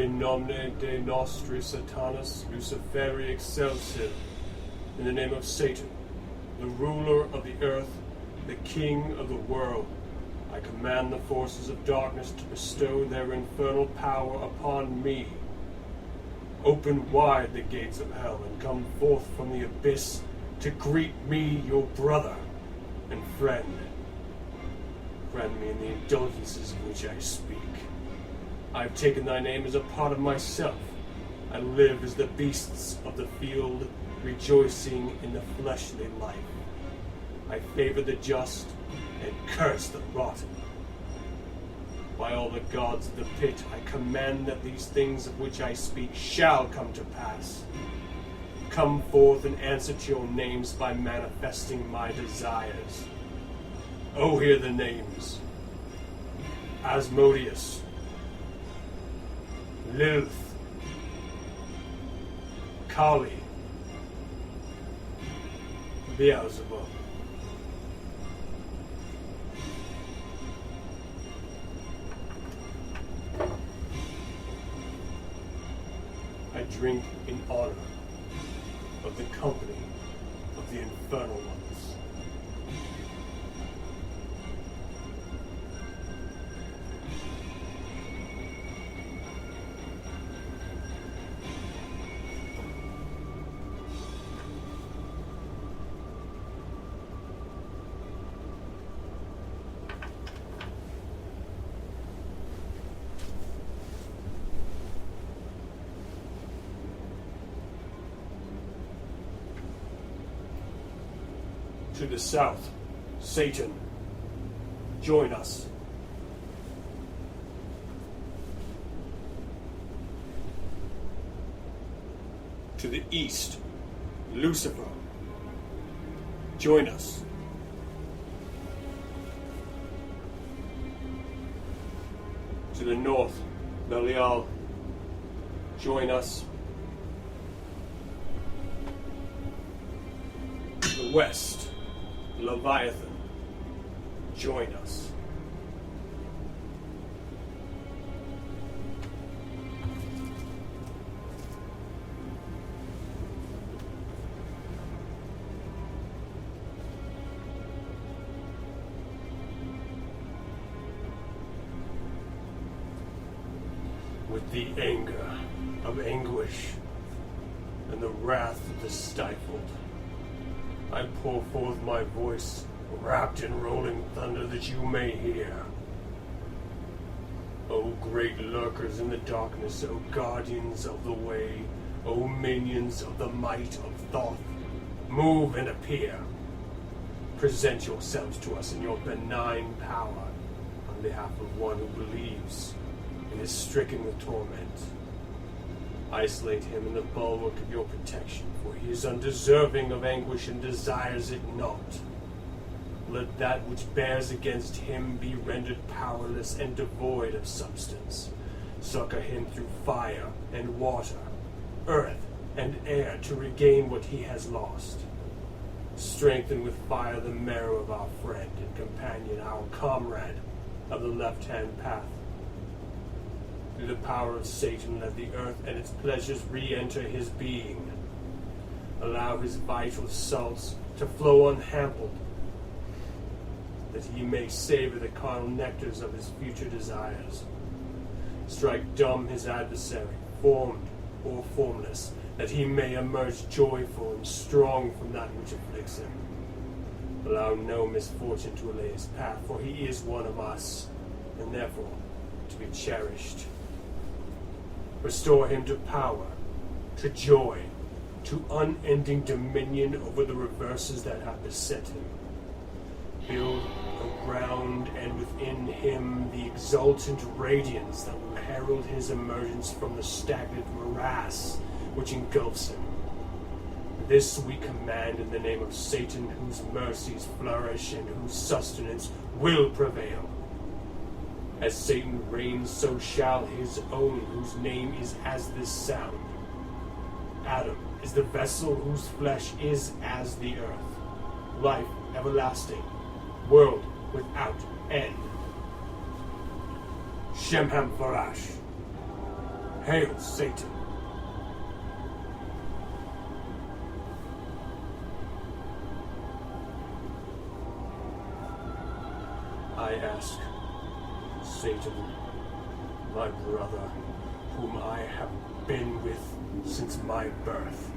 In nomine de nostri Satanis, Luciferi XLVII, in the name of Satan, the ruler of the earth, the king of the world, I command the forces of darkness to bestow their infernal power upon me. Open wide the gates of hell and come forth from the abyss to greet me, your brother and friend. Grant me in the indulgences of which I speak. I have taken thy name as a part of myself. I live as the beasts of the field, rejoicing in the fleshly life. I favor the just and curse the rotten. By all the gods of the pit, I command that these things of which I speak shall come to pass. Come forth and answer to your names by manifesting my desires. Oh, hear the names: Asmodeus, Lilith, Kali, Beelzebub. I drink in honor of the company of the infernal ones. To the south, Satan, join us. To the east, Lucifer, join us. To the north, Belial, join us. To the west, Leviathan, join us. With the anger of anguish and the wrath of the stifled, I pour forth my voice, wrapped in rolling thunder, that you may hear. O great lurkers in the darkness, O guardians of the way, O minions of the might of Thoth, move and appear. Present yourselves to us in your benign power on behalf of one who believes and is stricken with torment. Isolate him in the bulwark of your protection, for he is undeserving of anguish and desires it not. Let that which bears against him be rendered powerless and devoid of substance. Succor him through fire and water, earth and air, to regain what he has lost. Strengthen with fire the marrow of our friend and companion, our comrade of the left-hand path. Through the power of Satan, let the earth and its pleasures re-enter his being. Allow his vital salts to flow unhampered, that he may savor the carnal nectars of his future desires. Strike dumb his adversary, formed or formless, that he may emerge joyful and strong from that which afflicts him. Allow no misfortune to allay his path, for he is one of us, and therefore to be cherished. Restore him to power, to joy, to unending dominion over the reverses that have beset him. Build around and within him the exultant radiance that will herald his emergence from the stagnant morass which engulfs him. This we command in the name of Satan, whose mercies flourish and whose sustenance will prevail. As Satan reigns, so shall his own, whose name is as this sound. Adam is the vessel whose flesh is as the earth. Life everlasting, world without end. Shemham Farash. Hail, Satan! I ask, Satan, my brother, whom I have been with since my birth.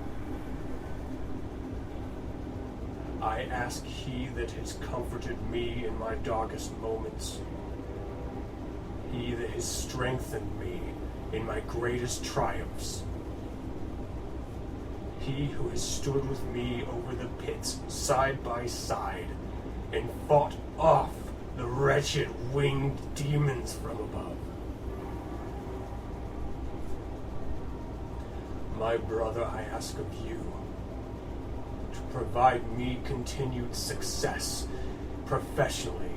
I ask he that has comforted me in my darkest moments, he that has strengthened me in my greatest triumphs, he who has stood with me over the pits side by side and fought off the wretched winged demons from above. My brother, I ask of you to provide me continued success professionally.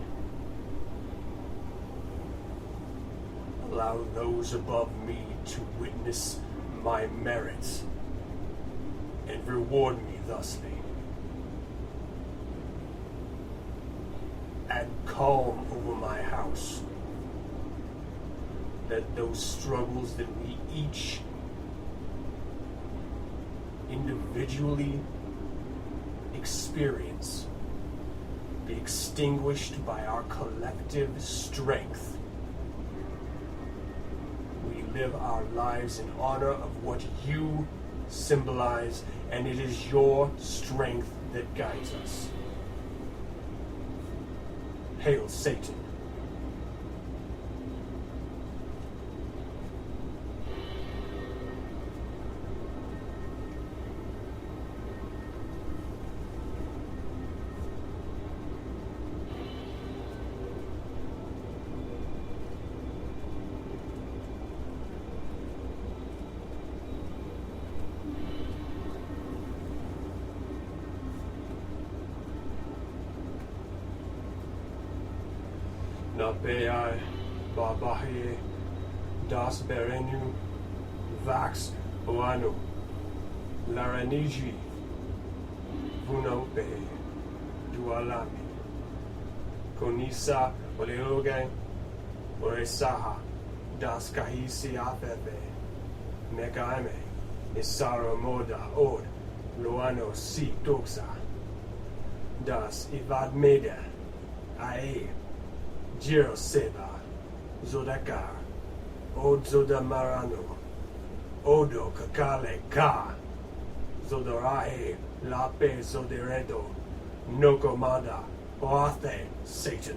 Allow those above me to witness my merits and reward me thusly. Add calm over my house. Let those struggles that we each individually experience be extinguished by our collective strength. We live our lives in honor of what you symbolize, and it is your strength that guides us. Hail, Satan. Napeai Babahe Das Berenu Vax Oano Laraniji Vunope Dualami Konisa Oleoge Oresaha Das Kahisi Afefe Mekaime Isara Moda Od Loano Si Doxa Das Ivad Meda Ae Jiro Seba Zodaka Od Zodamarano Odo Kakale Ka Zodorae Lape Zoderedo Nokomada Oathe Satan.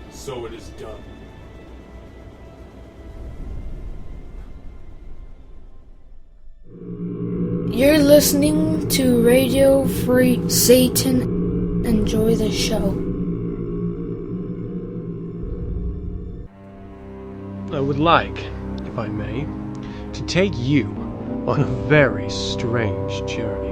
So it is done. You're listening to Radio Free Satan. Enjoy the show. I would like, if I may, to take you on a very strange journey.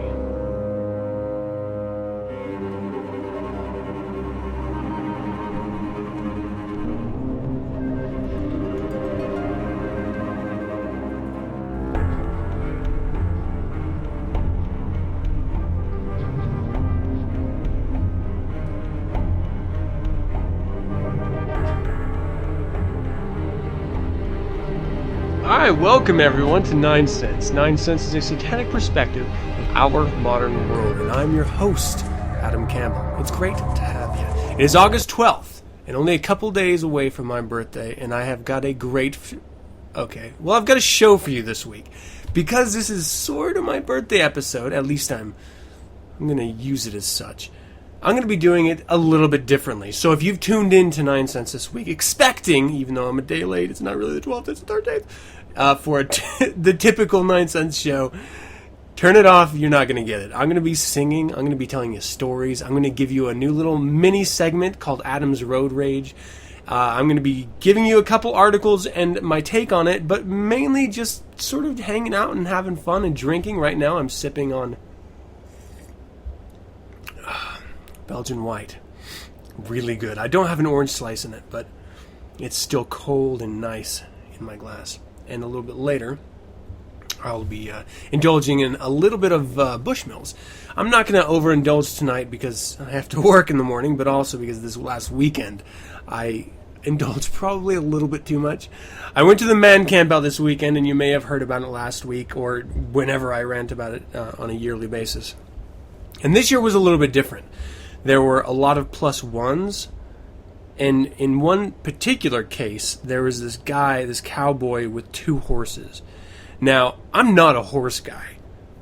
Alright, welcome everyone to 9sense. 9sense is a satanic perspective of our modern world, and I'm your host, Adam Campbell. It's great to have you. It is August 12th, and only a couple days away from my birthday, and I have got a great... I've got a show for you this week. Because this is sort of my birthday episode, at least I'm going to use it as such. I'm going to be doing it a little bit differently. So if you've tuned in to 9sense this week, expecting, even though I'm a day late, it's not really the 12th, it's the 13th, for the typical 9sense show. Turn it off, you're not going to get it. I'm going to be singing, I'm going to be telling you stories, I'm going to give you a new little mini segment called Adam's Road Rage. I'm going to be giving you a couple articles and my take on it, but mainly just sort of hanging out and having fun and drinking. Right now I'm sipping on Belgian White. Really good. I don't have an orange slice in it, but it's still cold and nice in my glass. And a little bit later, I'll be indulging in a little bit of Bushmills. I'm not going to overindulge tonight because I have to work in the morning, but also because this last weekend I indulged probably a little bit too much. I went to the man camp out this weekend, and you may have heard about it last week or whenever I rant about it on a yearly basis. And this year was a little bit different. There were a lot of plus ones, and in one particular case, there was this guy, this cowboy with 2 horses. Now, I'm not a horse guy.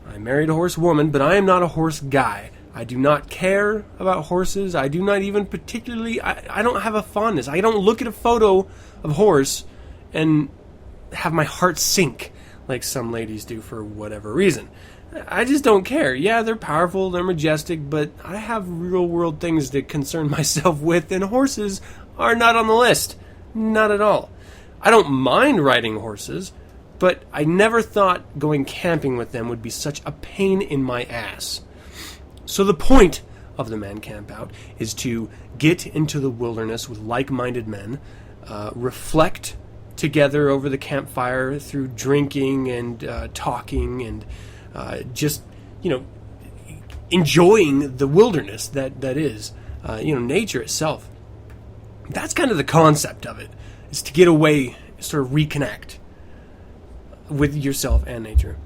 I married a horse woman, but I am not a horse guy. I do not care about horses. I do not even particularly... I don't have a fondness. I don't look at a photo of a horse and have my heart sink like some ladies do for whatever reason. I just don't care. Yeah, they're powerful, they're majestic, but I have real-world things to concern myself with, and horses are not on the list. Not at all. I don't mind riding horses, but I never thought going camping with them would be such a pain in my ass. So the point of the man camp out is to get into the wilderness with like-minded men, reflect together over the campfire through drinking and talking and just, enjoying the wilderness that is, nature itself. That's kind of the concept of it, is to get away, sort of reconnect with yourself and nature.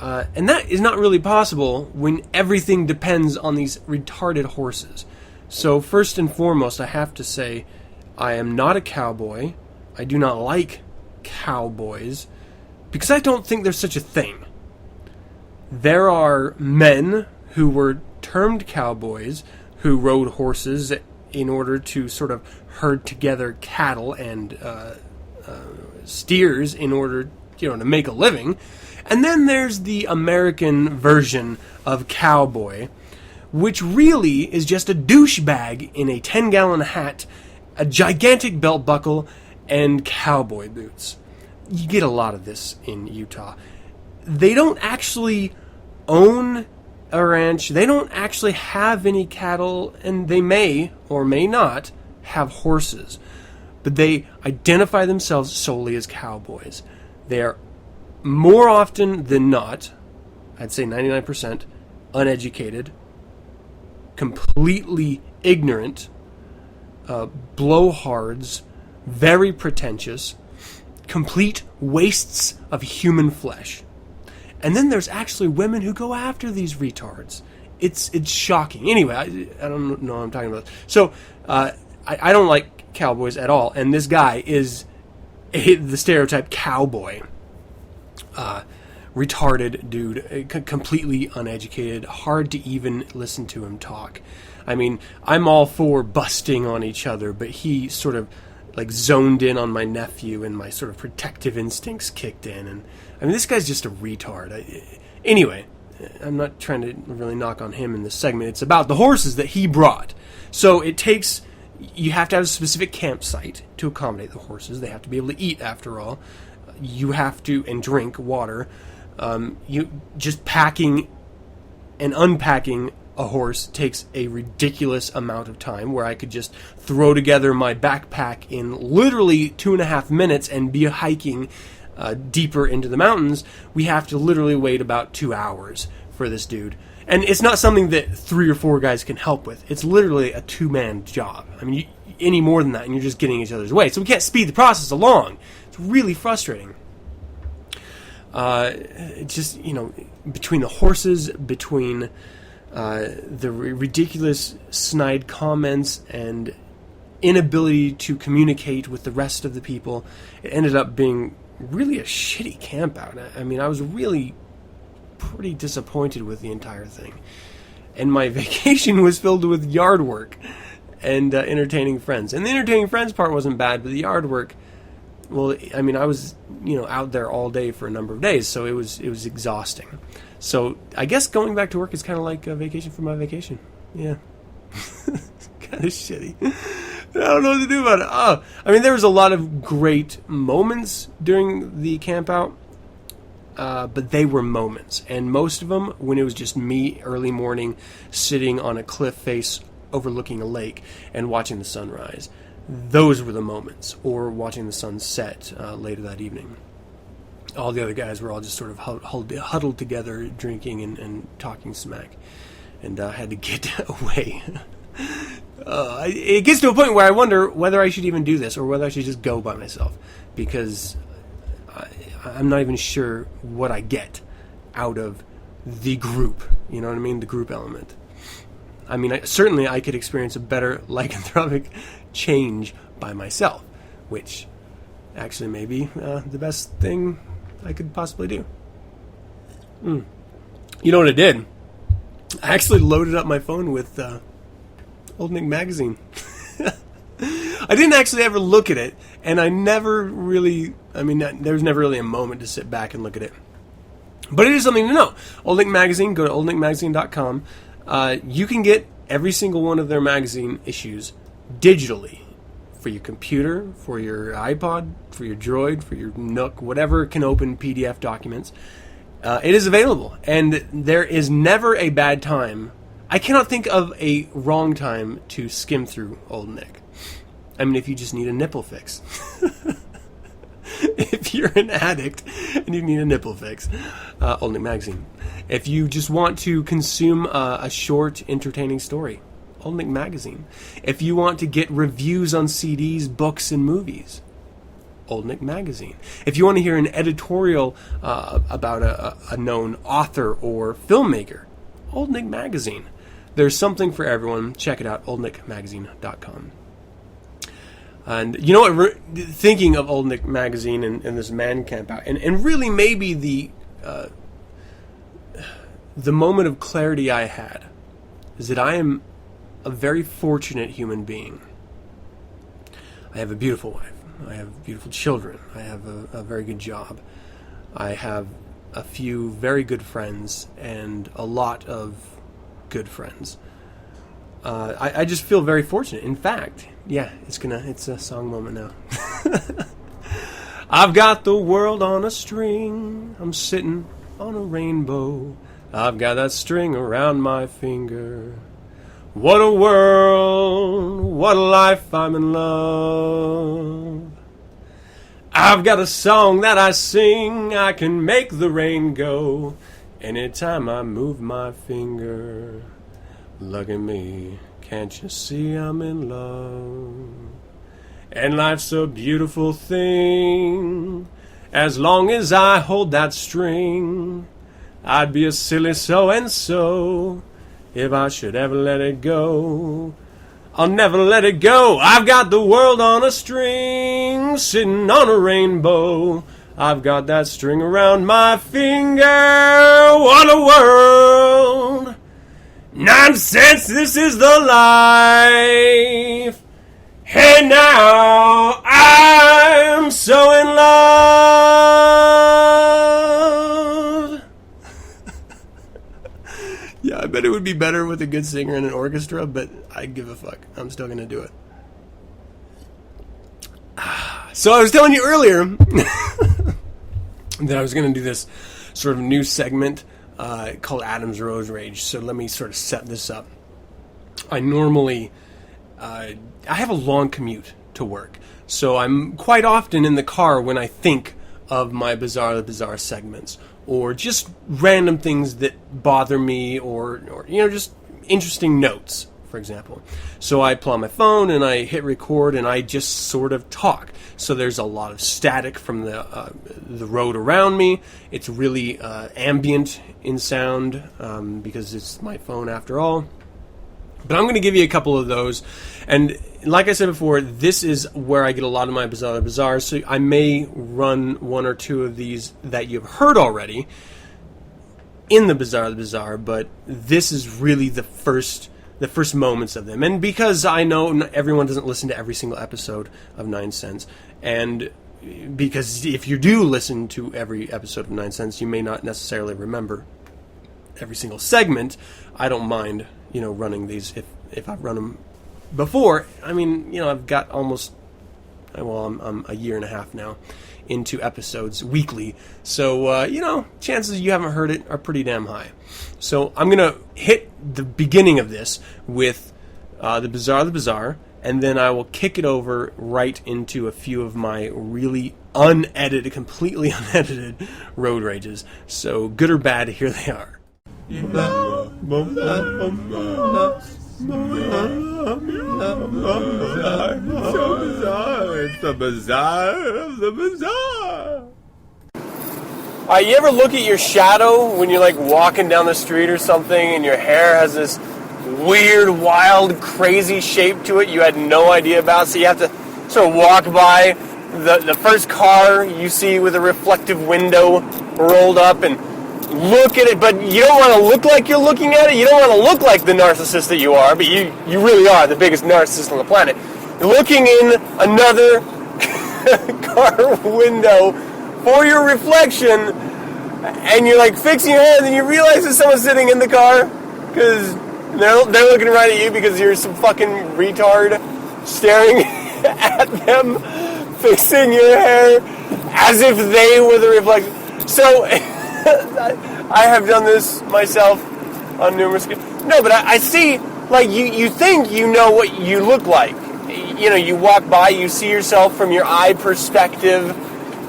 And that is not really possible when everything depends on these retarded horses. So first and foremost, I have to say, I am not a cowboy. I do not like cowboys, because I don't think there's such a thing. There are men who were termed cowboys who rode horses in order to sort of herd together cattle and steers in order, to make a living. And then there's the American version of cowboy, which really is just a douchebag in a 10-gallon hat, a gigantic belt buckle, and cowboy boots. You get a lot of this in Utah. They don't actually own a ranch. They don't actually have any cattle, and they may or may not have horses. But they identify themselves solely as cowboys. They are more often than not, I'd say 99%, uneducated, completely ignorant, blowhards, very pretentious, complete wastes of human flesh. And then there's actually women who go after these retards. It's shocking. Anyway, I don't know what I'm talking about. So, I don't like cowboys at all, and this guy is the stereotype cowboy. Retarded dude, completely uneducated, hard to even listen to him talk. I mean, I'm all for busting on each other, but he sort of zoned in on my nephew, and my sort of protective instincts kicked in, and I mean, this guy's just a retard. Anyway, I'm not trying to really knock on him in this segment. It's about the horses that he brought. So you have to have a specific campsite to accommodate the horses. They have to be able to eat, after all. You have to, and drink water. You just packing and unpacking a horse takes a ridiculous amount of time, where I could just throw together my backpack in literally 2.5 minutes and be hiking deeper into the mountains. We have to literally wait about 2 hours for this dude. And it's not something that 3 or 4 guys can help with. It's literally a 2-man job. I mean, any more than that, and you're just getting each other's way. So we can't speed the process along. It's really frustrating. Just, between the horses, between the ridiculous snide comments and inability to communicate with the rest of the people, it ended up being really a shitty camp out. I mean, I was really pretty disappointed with the entire thing. And my vacation was filled with yard work and entertaining friends. And the entertaining friends part wasn't bad, but the yard work, Well, I mean, I was, out there all day for a number of days, so it was exhausting. So I guess going back to work is kind of like a vacation for my vacation. Yeah. Kind of shitty. I don't know what to do about it. I mean, there was a lot of great moments during the camp out, but they were moments. And most of them, when it was just me early morning sitting on a cliff face overlooking a lake and watching the sunrise, those were the moments. Or watching the sun set later that evening. All the other guys were all just sort of huddled together, drinking and talking smack. And had to get away. It gets to a point where I wonder whether I should even do this or whether I should just go by myself, because I'm not even sure what I get out of the group. You know what I mean? The group element. I mean, certainly I could experience a better lycanthropic change by myself, which actually may be the best thing I could possibly do. You know what I did? I actually loaded up my phone with Old Nick magazine. I didn't actually ever look at it, and I never really, there was never really a moment to sit back and look at it. But it is something to know. Old Nick magazine, go to oldnickmagazine.com. You can get every single one of their magazine issues digitally for your computer, for your iPod, for your Droid, for your Nook, whatever can open PDF documents. It is available, and there is never a bad time. I cannot think of a wrong time to skim through Old Nick. I mean, if you just need a nipple fix. If you're an addict and you need a nipple fix, Old Nick magazine. If you just want to consume a short, entertaining story, Old Nick magazine. If you want to get reviews on CDs, books, and movies, Old Nick magazine. If you want to hear an editorial about a known author or filmmaker, Old Nick magazine. There's something for everyone. Check it out, oldnickmagazine.com. And you know what? Thinking of Old Nick magazine and this man camp out, and really maybe the moment of clarity I had is that I am a very fortunate human being. I have a beautiful wife. I have beautiful children. I have a very good job. I have a few very good friends and a lot of good friends. I just feel very fortunate. In fact, yeah, it's a song moment now. I've got the world on a string. I'm sitting on a rainbow. I've got that string around my finger. What a world, what a life, I'm in love. I've got a song that I sing, I can make the rain go anytime I move my finger. Look at me, can't you see I'm in love? And life's a beautiful thing, as long as I hold that string. I'd be a silly so-and-so if I should ever let it go. I'll never let it go. I've got the world on a string, sitting on a rainbow. I've got that string around my finger. What a world. 9sense, this is the life. Hey now, I'm so in love. Yeah, I bet it would be better with a good singer and an orchestra, but I give a fuck. I'm still going to do it. So I was telling you earlier that I was going to do this sort of new segment called Adam's Rose Rage. So let me sort of set this up. I normally... I have a long commute to work. So I'm quite often in the car when I think of my Bizarre the Bizarre segments, or just random things that bother me, or just interesting notes, for example. So I pull out my phone and I hit record and I just sort of talk. So there's a lot of static from the road around me. It's really ambient in sound because it's my phone after all. But I'm going to give you a couple of those. And like I said before, this is where I get a lot of my Bizarre the Bizarre. So I may run one or two of these that you've heard already in the Bizarre the Bizarre, but this is really the first moments of them. And because I know everyone doesn't listen to every single episode of 9sense, and because if you do listen to every episode of 9sense, you may not necessarily remember every single segment. I don't mind, running these if I've run them before. I mean, I've got almost, I'm a year and a half now into episodes weekly. So, chances you haven't heard it are pretty damn high. So I'm going to hit the beginning of this with the Bizarre, and then I will kick it over right into a few of my really completely unedited road rages. So, good or bad, here they are. It's the bizarre of the bizarre. You ever look at your shadow when you're like walking down the street or something and your hair has this weird, wild, crazy shape to it you had no idea about, so you have to sort of walk by the first car you see with a reflective window rolled up and look at it, but you don't want to look like you're looking at it. You don't want to look like the narcissist that you are, but you really are the biggest narcissist on the planet. You're looking in another car window for your reflection, and you're like fixing your hair, and then you realize there's someone sitting in the car, because they're looking right at you because you're some fucking retard staring at them, fixing your hair as if they were the reflection. So, I have done this myself on numerous occasions. No, but I see, like, you think you know what you look like. You walk by, you see yourself from your eye perspective,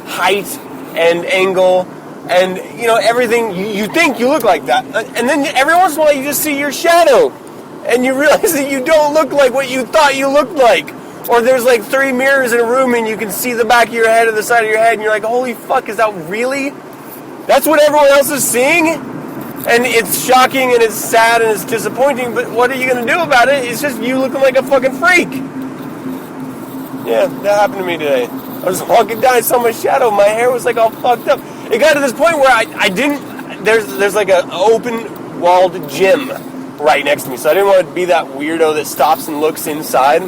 height and angle, and, everything, you think you look like that. And then every once in a while you just see your shadow, and you realize that you don't look like what you thought you looked like. Or there's like 3 mirrors in a room and you can see the back of your head or the side of your head, and you're like, holy fuck, is that really? That's what everyone else is seeing? And it's shocking and it's sad and it's disappointing, but what are you going to do about it? It's just you looking like a fucking freak. Yeah, that happened to me today. I was walking down, I saw my shadow, my hair was like all fucked up. It got to this point where I didn't, there's like an open walled gym right next to me, so I didn't want to be that weirdo that stops and looks inside.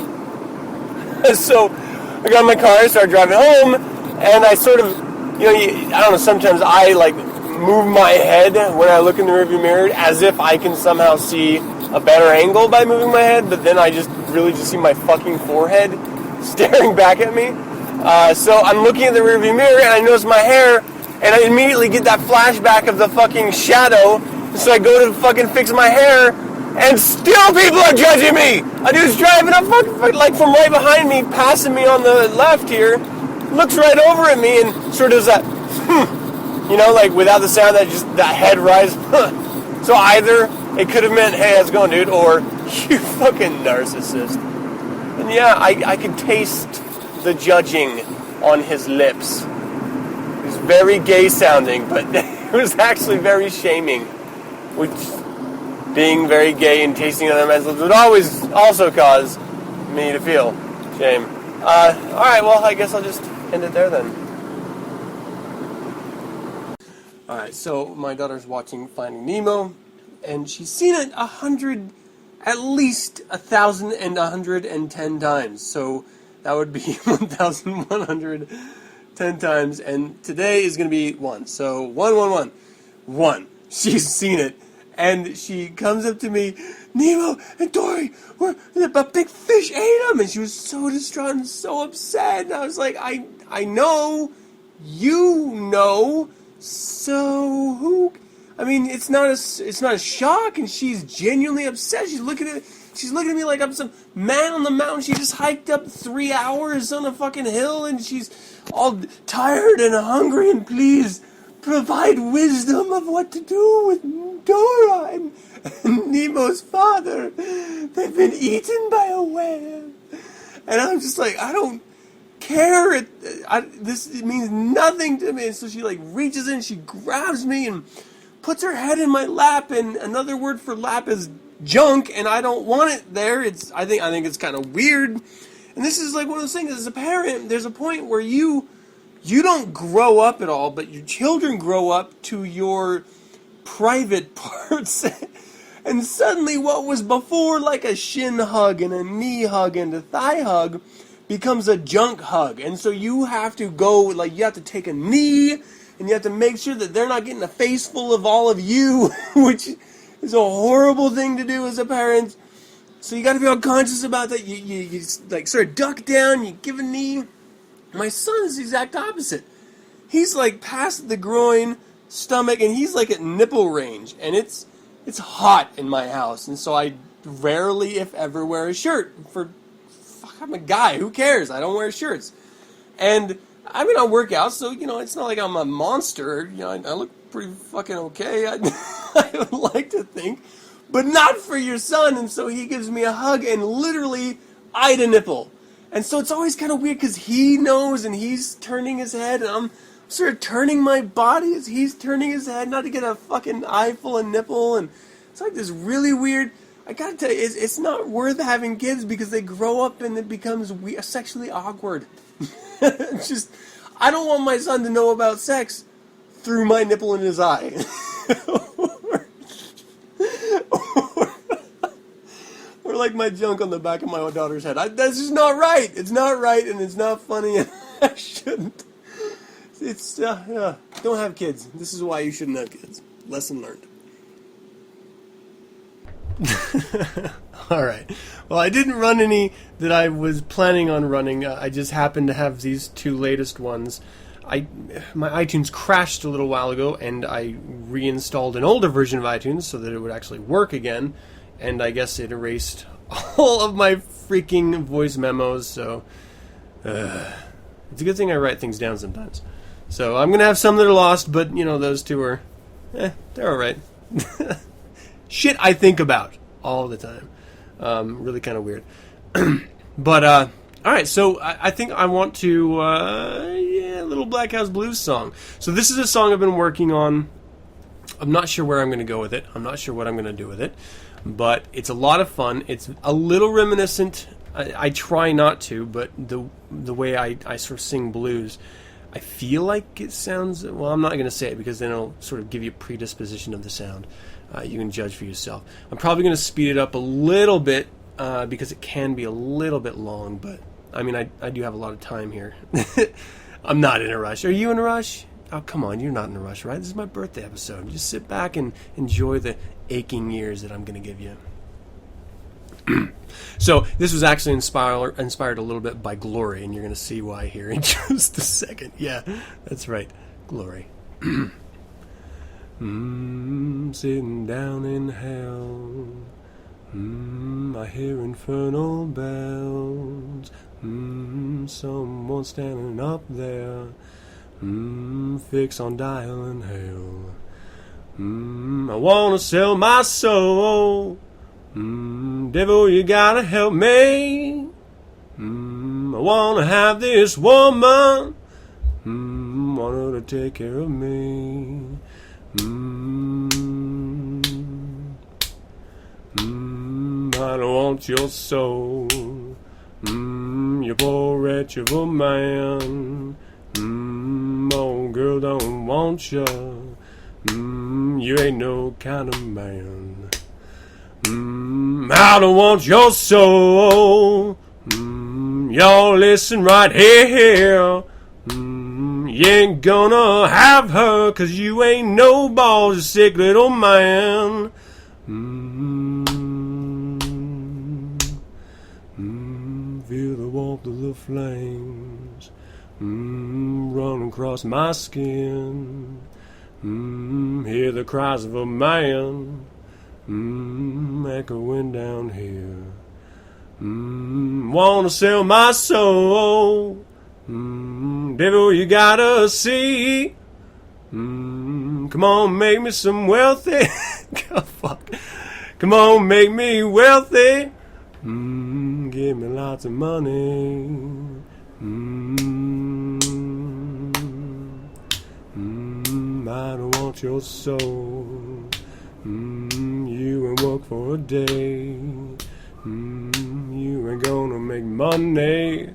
So I got in my car, I started driving home, and I sort of, I don't know, sometimes I like move my head when I look in the rearview mirror as if I can somehow see a better angle by moving my head, but then I just really just see my fucking forehead staring back at me. So I'm looking at the rearview mirror and I notice my hair, and I immediately get that flashback of the fucking shadow. So I go to fucking fix my hair, and still people are judging me. A dude's driving up fucking like from right behind me, passing me on the left here, looks right over at me and sort of does that, like without the sound, that head rise. So either it could have meant, hey, how's it going, dude, or you fucking narcissist. And yeah, I could taste the judging on his lips. It was very gay sounding, but it was actually very shaming, which, being very gay and tasting other men's lips would always also cause me to feel shame. Alright, well, I guess I'll just end it there then. Alright, so my daughter's watching Finding Nemo, and she's seen it at least 1,110 times. So that would be 1,110 times, and today is going to be 1. So 1. She's seen it, and she comes up to me, Nemo and Dory, a big fish ate them, and she was so distraught and so upset. And I was like, I know, you know, so who? I mean, it's not a shock, and she's genuinely upset. She's looking at me like I'm some man on the mountain. She just hiked up 3 hours on a fucking hill, and she's all tired and hungry, and please provide wisdom of what to do with Dora and Nemo's father. They've been eaten by a whale. And I'm just like, I don't care. It means nothing to me. And so she like reaches in, she grabs me and puts her head in my lap, and another word for lap is junk, and I don't want it there. I think it's kind of weird. And this is like one of those things, as a parent, there's a point where you don't grow up at all, but your children grow up to your private parts. And suddenly what was before like a shin hug and a knee hug and a thigh hug becomes a junk hug. And so you have to go, like, you have to take a knee, and you have to make sure that they're not getting a face full of all of you, which is a horrible thing to do as a parent. So you got to be all conscious about that. You like sort of duck down, you give a knee. My son is the exact opposite. He's like past the groin, stomach, and he's like at nipple range, and it's hot in my house, and so I rarely, if ever, wear a shirt. I'm a guy. Who cares? I don't wear shirts, and I mean I work out, so it's not like I'm a monster. I look pretty fucking okay. I would like to think, but not for your son. And so he gives me a hug, and literally eyed a nipple, and so it's always kind of weird because he knows, and he's turning his head, and I'm sort of turning my body as he's turning his head, not to get a fucking eye full of nipple, and it's like this really weird. I gotta tell you, it's not worth having kids because they grow up and it becomes sexually awkward. Just, I don't want my son to know about sex through my nipple in his eye. or like my junk on the back of my daughter's head. That's just not right. It's not right, and it's not funny, and I shouldn't. It's, don't have kids. This is why you shouldn't have kids. Lesson learned. Alright. Well, I didn't run any that I was planning on running. I just happened to have these two latest ones. My iTunes crashed a little while ago, and I reinstalled an older version of iTunes so that it would actually work again. And I guess it erased all of my freaking voice memos, so it's a good thing I write things down sometimes. So I'm going to have some that are lost, but, those two are, they're alright. Shit I think about all the time. Really kind of weird. But, alright, so I think I want to, Little Black House Blues song. So this is a song I've been working on. I'm not sure where I'm going to go with it. I'm not sure what I'm going to do with it. But it's a lot of fun. It's a little reminiscent. I try not to, but the way I sort of sing blues, I feel like it sounds... Well, I'm not going to say it because then it'll sort of give you a predisposition of the sound. You can judge for yourself. I'm probably going to speed it up a little bit because it can be a little bit long, but I mean, I do have a lot of time here. I'm not in a rush. Are you in a rush? Oh, come on, you're not in a rush, right? This is my birthday episode. Just sit back and enjoy the aching years that I'm going to give you. So, this was actually inspired a little bit by Glory, and you're going to see why here in just a second. Yeah, that's right. Glory. Sitting down in hell. I hear infernal bells. Someone standing up there. Fix on dialing hell. I wanna sell my soul. Devil, you gotta help me. I wanna have this woman. Want her to take care of me. I don't want your soul. You poor wretch of a man. Oh, girl, don't want ya. You ain't no kind of man. I don't want your soul. Y'all listen right here. You ain't gonna have her, 'cause you ain't no balls, you sick little man. Feel the warmth of the flames run across my skin. Hear the cries of a man echoing down here. Wanna sell my soul. Devil, you gotta see. Come on, make me some wealthy. God, fuck. Come on, make me wealthy. Give me lots of money. I don't want your soul. You ain't work for a day. You ain't gonna make money.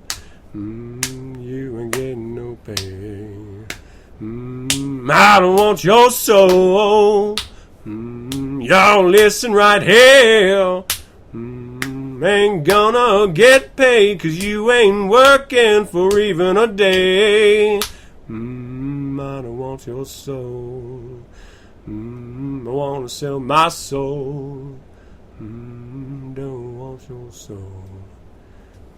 You ain't getting no pay. I don't want your soul. Y'all listen right here. ain't gonna get paid 'cause you ain't working for even a day. I don't want your soul. I wanna sell my soul. Don't want your soul.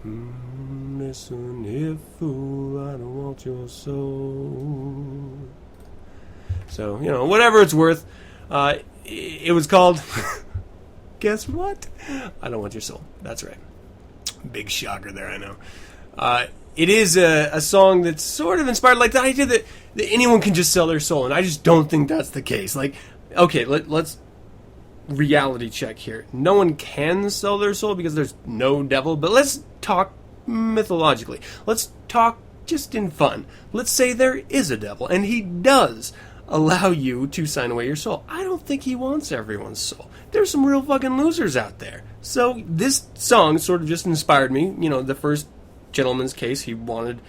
Listen here, fool, I don't want your soul. So, whatever it's worth, it was called... Guess what? I don't want your soul. That's right. Big shocker there, I know. It is a song that's sort of inspired, like the idea that anyone can just sell their soul, and I just don't think that's the case. Like, okay, let's reality check here. No one can sell their soul because there's no devil, but let's talk mythologically. Let's talk just in fun. Let's say there is a devil, and he does allow you to sign away your soul. I don't think he wants everyone's soul. There's some real fucking losers out there. So this song sort of just inspired me. The first gentleman's case, he wanted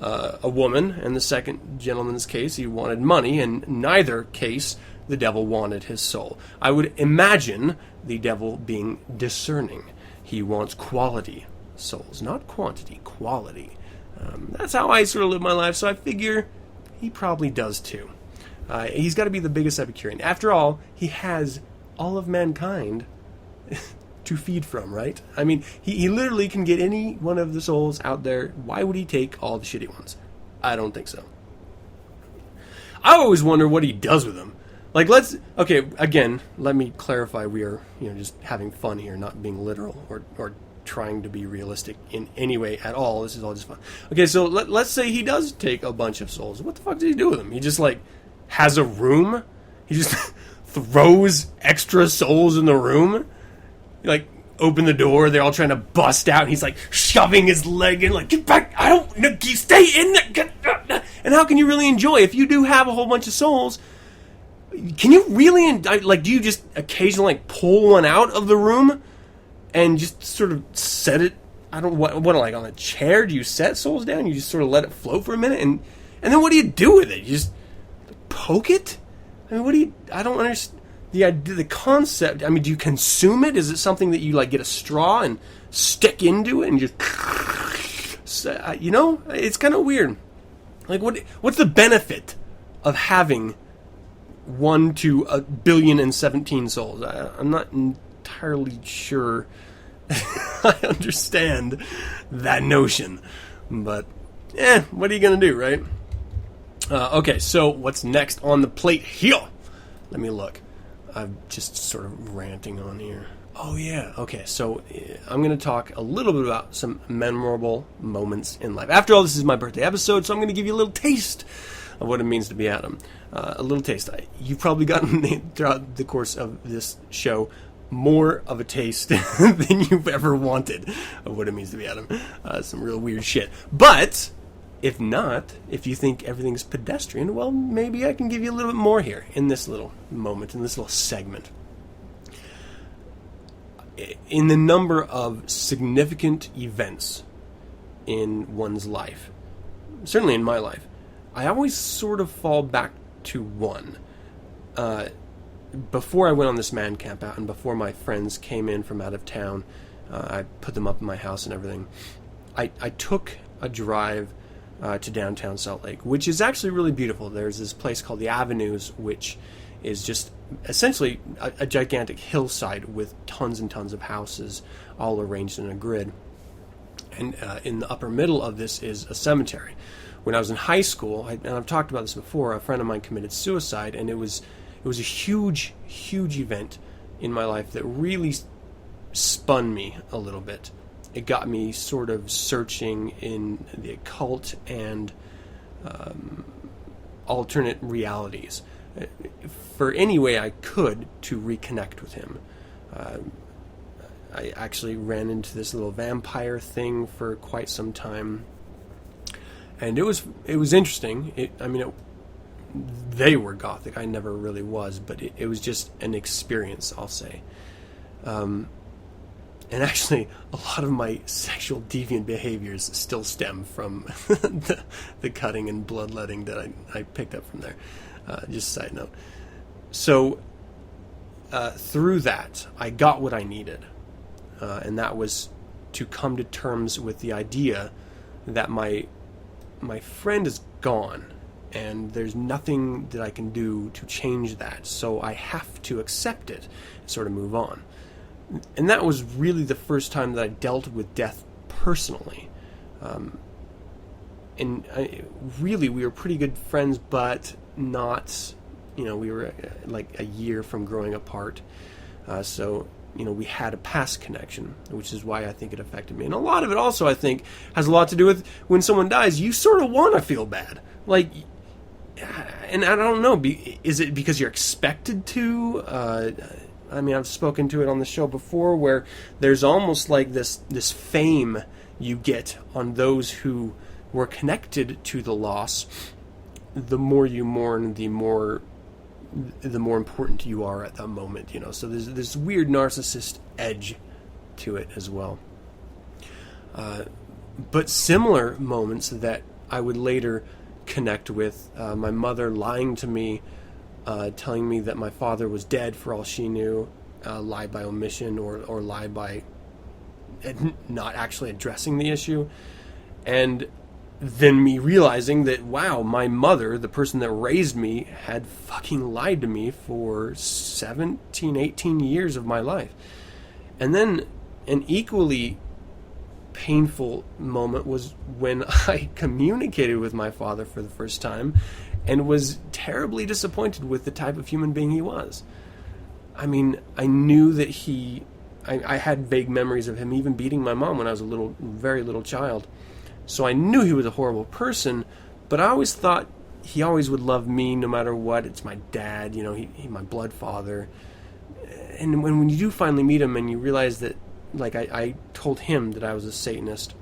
a woman, and the second gentleman's case, he wanted money, and neither case, the devil wanted his soul. I would imagine the devil being discerning. He wants quality souls, not quantity, quality. That's how I sort of live my life, so I figure he probably does too. He's got to be the biggest Epicurean. After all, he has all of mankind to feed from, right? I mean, he literally can get any one of the souls out there. Why would he take all the shitty ones? I don't think so. I always wonder what he does with them. Like, again, let me clarify, we are, just having fun here, not being literal or trying to be realistic in any way at all. This is all just fun. Okay, so let's say he does take a bunch of souls. What the fuck does he do with them? He just, has a room? He just throws extra souls in the room? Open the door, they're all trying to bust out, and he's, shoving his leg in, get back, I don't know, you stay in there, and how can you really enjoy, if you do have a whole bunch of souls, can you really, do you just occasionally, pull one out of the room, and just sort of set it, what on a chair, do you set souls down, you just sort of let it float for a minute, and then what do you do with it, you just poke it? I mean, I don't understand. The concept, do you consume it? Is it something that you, get a straw and stick into it and just... it's kind of weird. What's the benefit of having 1 to 1,017,000,000 souls? I'm not entirely sure I understand that notion. But, what are you going to do, right? Okay, so what's next on the plate here? Let me look. I'm just sort of ranting on here. Oh, yeah. Okay, so I'm going to talk a little bit about some memorable moments in life. After all, this is my birthday episode, so I'm going to give you a little taste of what it means to be Adam. A little taste. You've probably gotten, throughout the course of this show, more of a taste than you've ever wanted of what it means to be Adam. Some real weird shit. But... if not, if you think everything's pedestrian, well, maybe I can give you a little bit more here in this little moment, in this little segment. In the number of significant events in one's life, certainly in my life, I always sort of fall back to one. Before I went on this man camp out and before my friends came in from out of town, I put them up in my house and everything, I took a drive to downtown Salt Lake, which is actually really beautiful. There's this place called the Avenues, which is just essentially a gigantic hillside with tons and tons of houses all arranged in a grid. And in the upper middle of this is a cemetery. When I was in high school, and I've talked about this before, a friend of mine committed suicide, and it was a huge, huge event in my life that really spun me a little bit. It got me sort of searching in the occult and alternate realities for any way I could to reconnect with him. I actually ran into this little vampire thing for quite some time, and it was interesting. They were gothic. I never really was, but it was just an experience, I'll say. And actually, a lot of my sexual deviant behaviors still stem from the cutting and bloodletting that I picked up from there. Just a side note. So, through that, I got what I needed. and that was to come to terms with the idea that my friend is gone, and there's nothing that I can do to change that, so I have to accept it and sort of move on. And that was really the first time that I dealt with death personally. We were pretty good friends, but not, we were like a year from growing apart. So we had a past connection, which is why I think it affected me. And a lot of it also, I think, has a lot to do with when someone dies, you sort of want to feel bad. Like, and I don't know, is it because you're expected to? I've spoken to it on the show before, where there's almost like this fame you get on those who were connected to the loss. The more you mourn, the more important you are at that moment, So there's this weird narcissist edge to it as well. But similar moments that I would later connect with, my mother lying to me, telling me that my father was dead for all she knew, lie by omission or lie by not actually addressing the issue, and then me realizing that, wow, my mother, the person that raised me, had fucking lied to me for 17, 18 years of my life. And then an equally painful moment was when I communicated with my father for the first time and was terribly disappointed with the type of human being he was. I knew that I had vague memories of him even beating my mom when I was a very little child. So I knew he was a horrible person, but I always thought he always would love me no matter what. It's my dad, he my blood father. And when you do finally meet him and you realize that, like, I told him that I was a Satanist.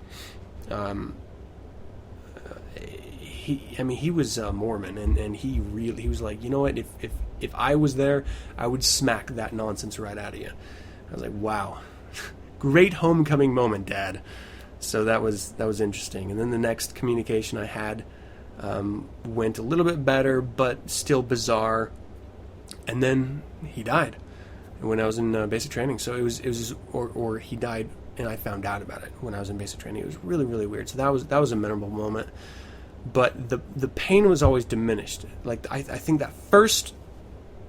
He was Mormon, and he was like, you know what, if I was there, I would smack that nonsense right out of you. I was like, wow, great homecoming moment, Dad. So that was interesting. And then the next communication I had went a little bit better, but still bizarre. And then he died when I was in basic training. So it was or he died and I found out about it when I was in basic training. It was really, really weird. So that was a memorable moment. But the pain was always diminished. Like, I think that first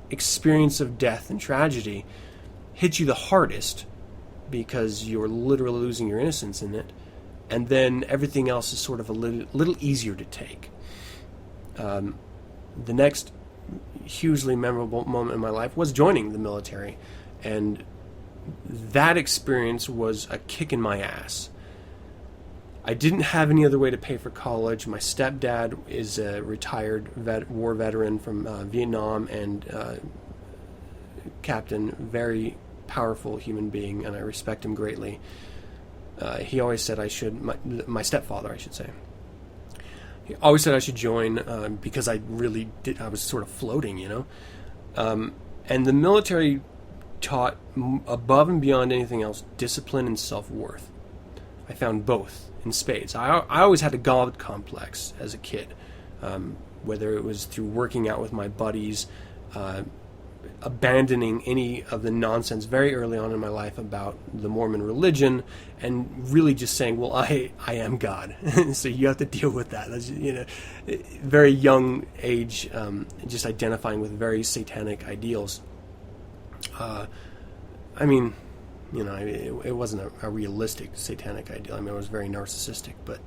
experience of death and tragedy hit you the hardest because you're literally losing your innocence in it. And then everything else is sort of a little easier to take. The next hugely memorable moment in my life was joining the military. And that experience was a kick in my ass. I didn't have any other way to pay for college. My stepdad is a retired war veteran from Vietnam and captain, very powerful human being, and I respect him greatly. He always said I should, my stepfather, I should say. He always said I should join because I really did. I was sort of floating, And the military taught, above and beyond anything else, discipline and self-worth. I found both in spades. I always had a God complex as a kid, whether it was through working out with my buddies, abandoning any of the nonsense very early on in my life about the Mormon religion, and really just saying, well, I am God. So you have to deal with that. That's, very young age, just identifying with very satanic ideals. It wasn't a realistic satanic ideal. It was very narcissistic, but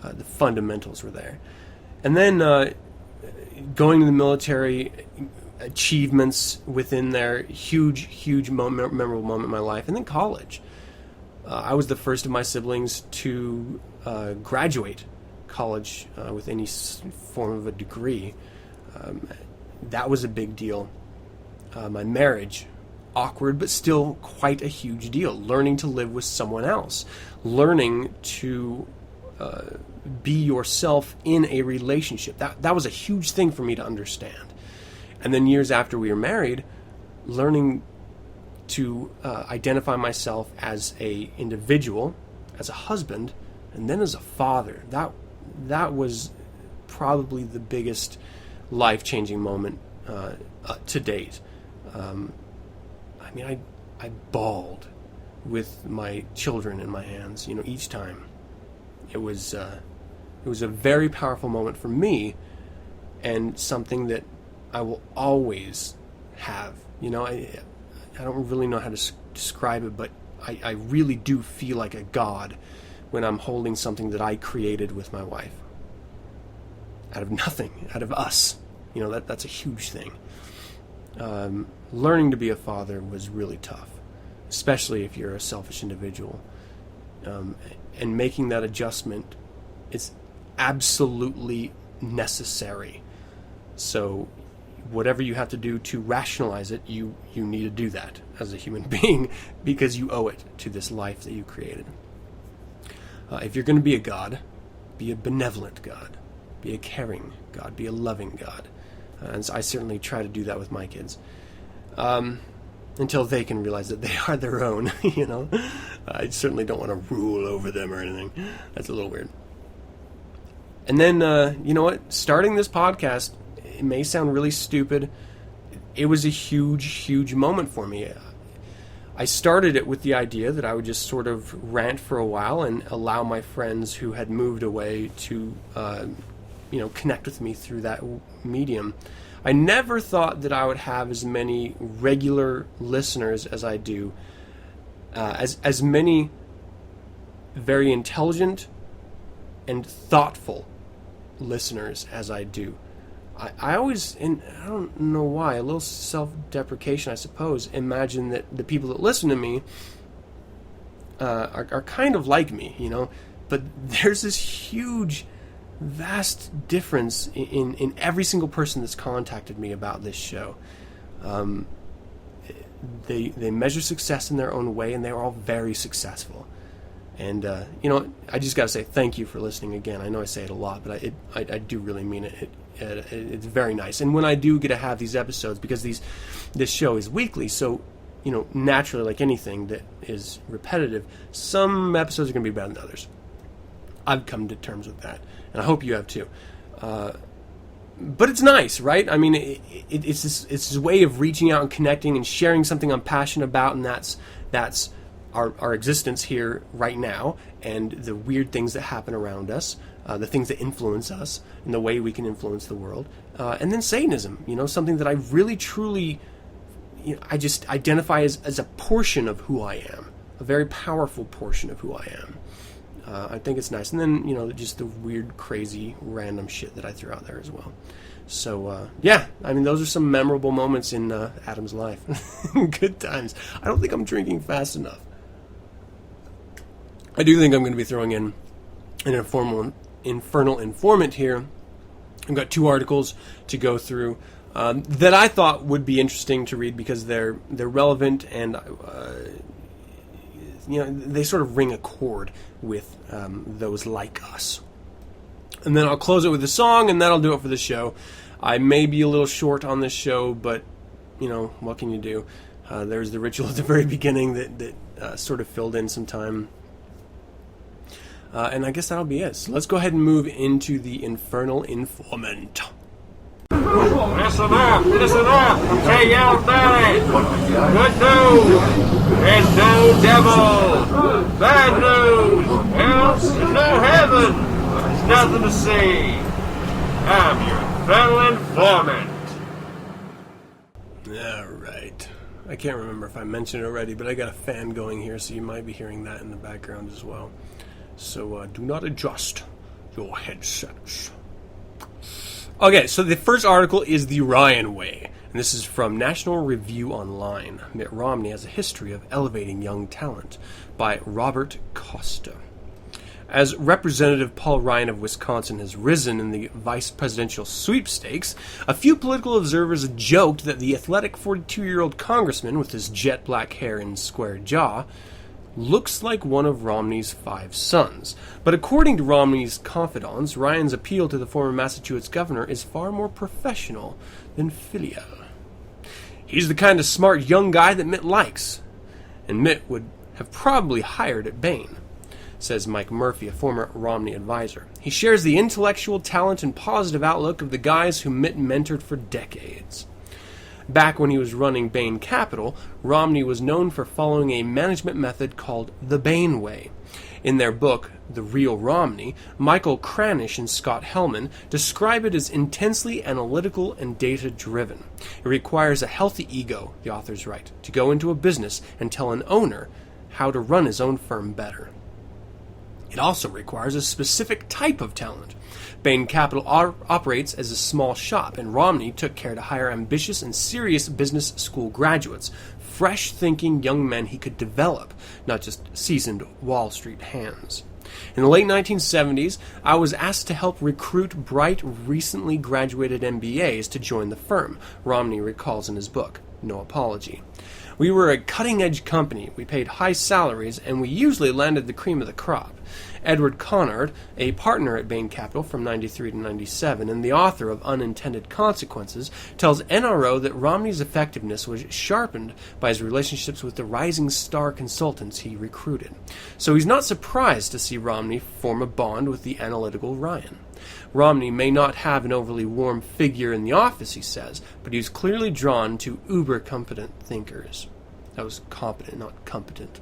the fundamentals were there. And then going to the military, achievements within there, huge memorable moment in my life. And then college. I was the first of my siblings to graduate college with any form of a degree. That was a big deal. My marriage, awkward, but still quite a huge deal. Learning to live with someone else. Learning to be yourself in a relationship. That was a huge thing for me to understand. And then years after we were married, learning to identify myself as a individual, as a husband, and then as a father. That was probably the biggest life-changing moment to date. I bawled with my children in my hands, each time. It was a very powerful moment for me, and something that I will always have. I don't really know how to describe it, but I really do feel like a god when I'm holding something that I created with my wife. Out of nothing, out of us. That's a huge thing. Learning to be a father was really tough, especially if you're a selfish individual. And making that adjustment is absolutely necessary. So whatever you have to do to rationalize it, you need to do that as a human being, because you owe it to this life that you created. If you're going to be a god, be a benevolent god, be a caring god, be a loving god. And so I certainly try to do that with my kids. Until they can realize that they are their own, I certainly don't want to rule over them or anything. That's a little weird. And then, you know what? Starting this podcast, it may sound really stupid. It was a huge, huge moment for me. I started it with the idea that I would just sort of rant for a while and allow my friends who had moved away to, connect with me through that medium. I never thought that I would have as many regular listeners as I do, as many very intelligent and thoughtful listeners as I do. I always, and I don't know why, a little self-deprecation, I suppose, imagine that the people that listen to me are kind of like me, but there's this huge, vast difference in every single person that's contacted me about this show. They measure success in their own way, and they're all very successful. And I just got to say thank you for listening again. I know I say it a lot, but I do really mean it. It's very nice. And when I do get to have these episodes, because this show is weekly, so naturally, like anything that is repetitive, some episodes are going to be better than others. I've come to terms with that, and I hope you have too. But it's nice, right? I mean, it's this way of reaching out and connecting and sharing something I'm passionate about, and that's our existence here right now, and the weird things that happen around us, the things that influence us, and the way we can influence the world. And then Satanism, something that I really, truly, I just identify as a portion of who I am, a very powerful portion of who I am. I think it's nice. And then, just the weird, crazy, random shit that I threw out there as well. So, those are some memorable moments in Adam's life. Good times. I don't think I'm drinking fast enough. I do think I'm going to be throwing in an Infernal Informant here. I've got 2 articles to go through that I thought would be interesting to read because they're relevant and they sort of ring a chord with those like us. And then I'll close it with a song, and that'll do it for the show. I may be a little short on this show, but what can you do? There's the ritual at the very beginning that sort of filled in some time. And I guess that'll be it. So let's go ahead and move into the Infernal Informant. Listen up, hey y'all daddy, good news, there's no devil, bad news, there's no heaven, there's nothing to see. I'm your Infernal Informant. Alright, I can't remember if I mentioned it already, but I got a fan going here, so you might be hearing that in the background as well. So do not adjust your headsets. Okay, so the first article is the Ryan Way, and this is from National Review Online. Mitt Romney has a history of elevating young talent, by Robert Costa. As Representative Paul Ryan of Wisconsin has risen in the vice presidential sweepstakes, a few political observers joked that the athletic 42-year-old congressman with his jet black hair and square jaw looks like one of Romney's 5 sons. But according to Romney's confidants, Ryan's appeal to the former Massachusetts governor is far more professional than filial. He's the kind of smart young guy that Mitt likes, and Mitt would have probably hired at Bain, says Mike Murphy, a former Romney advisor. He shares the intellectual talent and positive outlook of the guys who Mitt mentored for decades. Back when he was running Bain Capital, Romney was known for following a management method called the Bain Way. In their book, The Real Romney, Michael Cranish and Scott Hellman describe it as intensely analytical and data-driven. It requires a healthy ego, the authors write, to go into a business and tell an owner how to run his own firm better. It also requires a specific type of talent. Bain Capital operates as a small shop, and Romney took care to hire ambitious and serious business school graduates, fresh-thinking young men he could develop, not just seasoned Wall Street hands. In the late 1970s, I was asked to help recruit bright, recently graduated MBAs to join the firm, Romney recalls in his book, No Apology. We were a cutting-edge company, we paid high salaries, and we usually landed the cream of the crop. Edward Conard, a partner at Bain Capital from 93 to 97 and the author of Unintended Consequences, tells NRO that Romney's effectiveness was sharpened by his relationships with the rising star consultants he recruited. So he's not surprised to see Romney form a bond with the analytical Ryan. Romney may not have an overly warm figure in the office, he says, but he was clearly drawn to uber-competent thinkers. That was competent, not competent.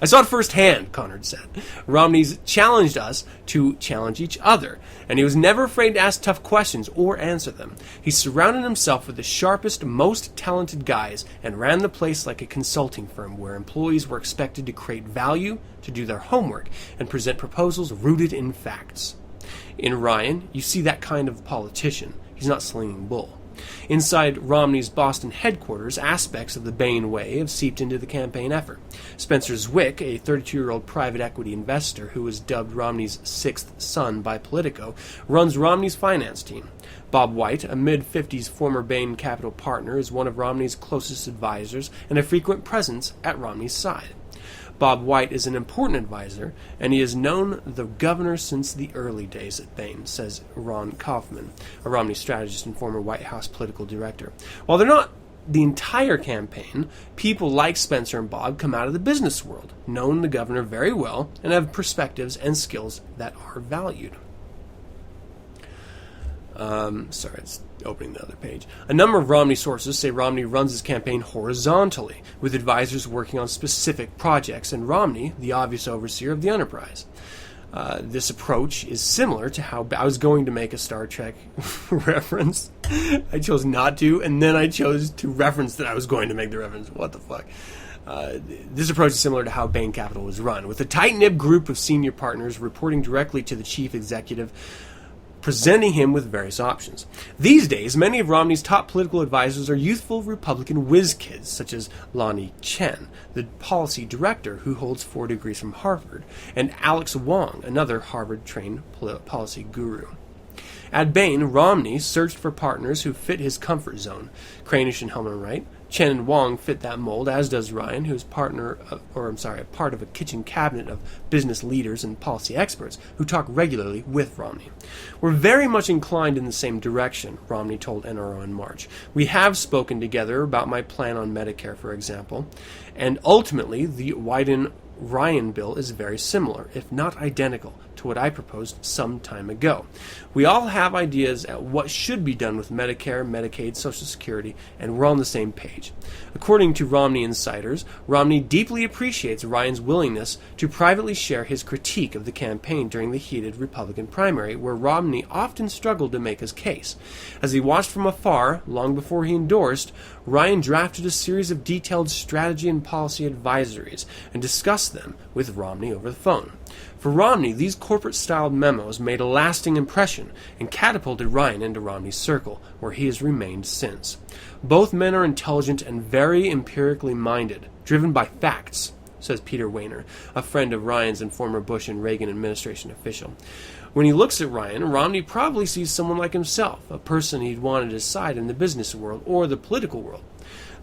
I saw it firsthand, Conard said. Romney's challenged us to challenge each other, and he was never afraid to ask tough questions or answer them. He surrounded himself with the sharpest, most talented guys and ran the place like a consulting firm where employees were expected to create value, to do their homework, and present proposals rooted in facts. In Ryan, you see that kind of politician. He's not slinging bull. Inside Romney's Boston headquarters, aspects of the Bain Way have seeped into the campaign effort. Spencer Zwick, a 32-year-old private equity investor who was dubbed Romney's sixth son by Politico, runs Romney's finance team. Bob White, a mid-50s former Bain Capital partner, is one of Romney's closest advisors and a frequent presence at Romney's side. Bob White is an important advisor, and he has known the governor since the early days at Bain, says Ron Kaufman, a Romney strategist and former White House political director. While they're not the entire campaign, people like Spencer and Bob come out of the business world, known the governor very well, and have perspectives and skills that are valued. It's opening the other page. A number of Romney sources say Romney runs his campaign horizontally, with advisors working on specific projects, and Romney, the obvious overseer of the enterprise. This approach is similar to how I was going to make a Star Trek reference. I chose not to, and then I chose to reference that I was going to make the reference. What the fuck? This approach is similar to how Bain Capital was run, with a tight-knit group of senior partners reporting directly to the chief executive, presenting him with various options. These days, many of Romney's top political advisors are youthful Republican whiz-kids, such as Lonnie Chen, the policy director who holds 4 degrees from Harvard, and Alex Wong, another Harvard-trained policy guru. At Bain, Romney searched for partners who fit his comfort zone. Cranish and Hellman write, Chen and Wong fit that mold, as does Ryan, who is a part of a kitchen cabinet of business leaders and policy experts who talk regularly with Romney. We're very much inclined in the same direction, Romney told NRO in March. We have spoken together about my plan on Medicare, for example, and ultimately the Wyden-Ryan bill is very similar, if not identical, to what I proposed some time ago. We all have ideas at what should be done with Medicare, Medicaid, Social Security, and we're on the same page. According to Romney insiders, Romney deeply appreciates Ryan's willingness to privately share his critique of the campaign during the heated Republican primary, where Romney often struggled to make his case. As he watched from afar, long before he endorsed, Ryan drafted a series of detailed strategy and policy advisories and discussed them with Romney over the phone. For Romney, these corporate-styled memos made a lasting impression and catapulted Ryan into Romney's circle, where he has remained since. Both men are intelligent and very empirically minded, driven by facts, says Peter Wehner, a friend of Ryan's and former Bush and Reagan administration official. When he looks at Ryan, Romney probably sees someone like himself, a person he'd want at his side in the business world or the political world.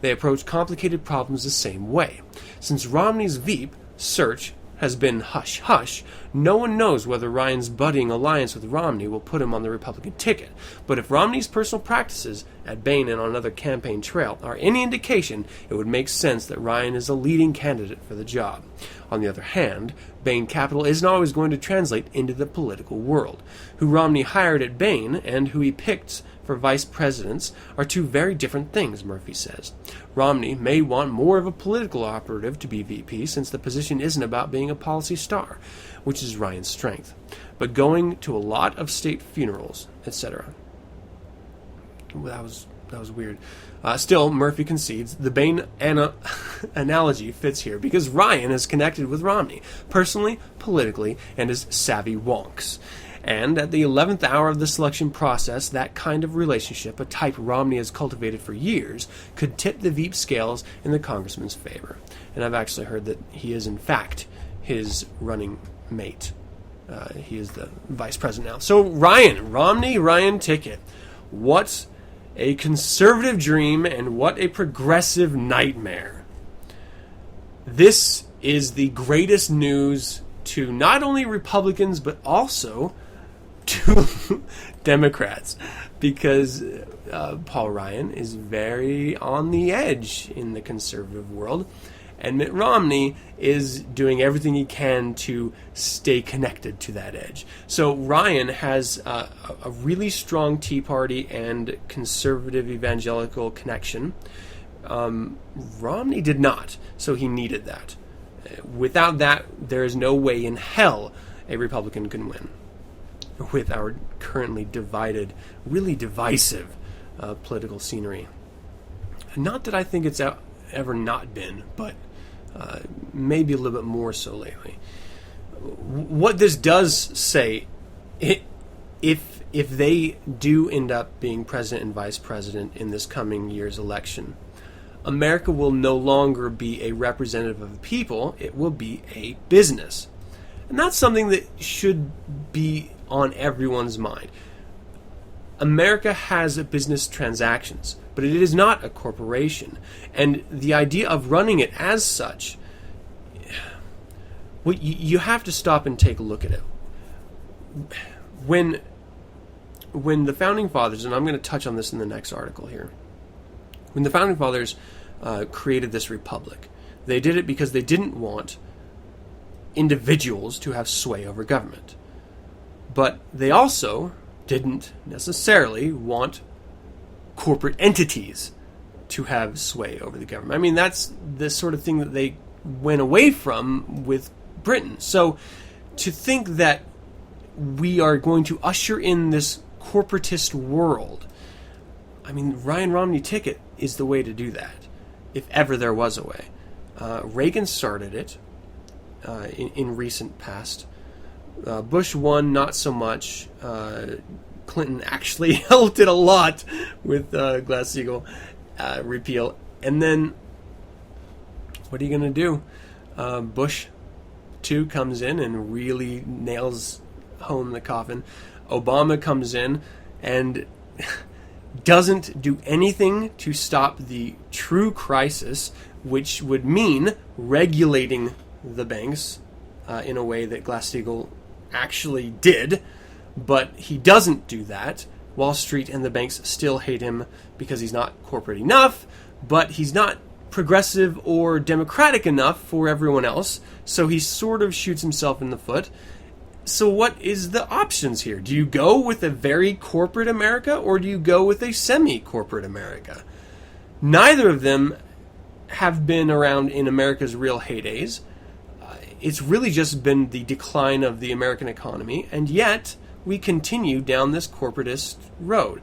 They approach complicated problems the same way. Since Romney's Veep search has been hush-hush, no one knows whether Ryan's budding alliance with Romney will put him on the Republican ticket. But if Romney's personal practices at Bain and on another campaign trail are any indication, it would make sense that Ryan is a leading candidate for the job. On the other hand, Bain Capital isn't always going to translate into the political world. Who Romney hired at Bain and who he picked for vice presidents are two very different things, Murphy says. Romney may want more of a political operative to be VP, since the position isn't about being a policy star, which is Ryan's strength, but going to a lot of state funerals, etc. That was weird. Still, Murphy concedes the Bain analogy fits here because Ryan is connected with Romney, personally, politically, and as savvy wonks. And at the 11th hour of the selection process, that kind of relationship, a type Romney has cultivated for years, could tip the Veep scales in the congressman's favor. And I've actually heard that he is, in fact, his running mate. He is the vice president now. So Ryan ticket. What a conservative dream and what a progressive nightmare. This is the greatest news to not only Republicans but also to Democrats, because Paul Ryan is very on the edge in the conservative world, and Mitt Romney is doing everything he can to stay connected to that edge. So Ryan has a really strong Tea Party and conservative evangelical connection. Romney did not, so he needed that. Without that, there is no way in hell a Republican can win. With our currently divided, really divisive political scenery. Not that I think it's ever not been, but maybe a little bit more so lately. What this does say, if they do end up being president and vice president in this coming year's election, America will no longer be a representative of the people, it will be a business. And that's something that should be on everyone's mind. America has business transactions, but it is not a corporation. And the idea of running it as such, well, you have to stop and take a look at it. When the Founding Fathers, and I'm going to touch on this in the next article here, when the Founding Fathers created this republic, they did it because they didn't want individuals to have sway over government. But they also didn't necessarily want corporate entities to have sway over the government. I mean, that's the sort of thing that they went away from with Britain. So to think that we are going to usher in this corporatist world, I mean, Ryan Romney ticket is the way to do that, if ever there was a way. Reagan started it in recent past. Bush won, not so much. Clinton actually helped it a lot with Glass-Steagall repeal. And then, what are you going to do? Bush 2 comes in and really nails home the coffin. Obama comes in and doesn't do anything to stop the true crisis, which would mean regulating the banks in a way that Glass-Steagall actually did, but he doesn't do that. Wall Street and the banks still hate him because he's not corporate enough, but he's not progressive or democratic enough for everyone else, so he sort of shoots himself in the foot. So what is the options here? Do you go with a very corporate America, or do you go with a semi-corporate America? Neither of them have been around in America's real heydays. It's really just been the decline of the American economy, and yet we continue down this corporatist road.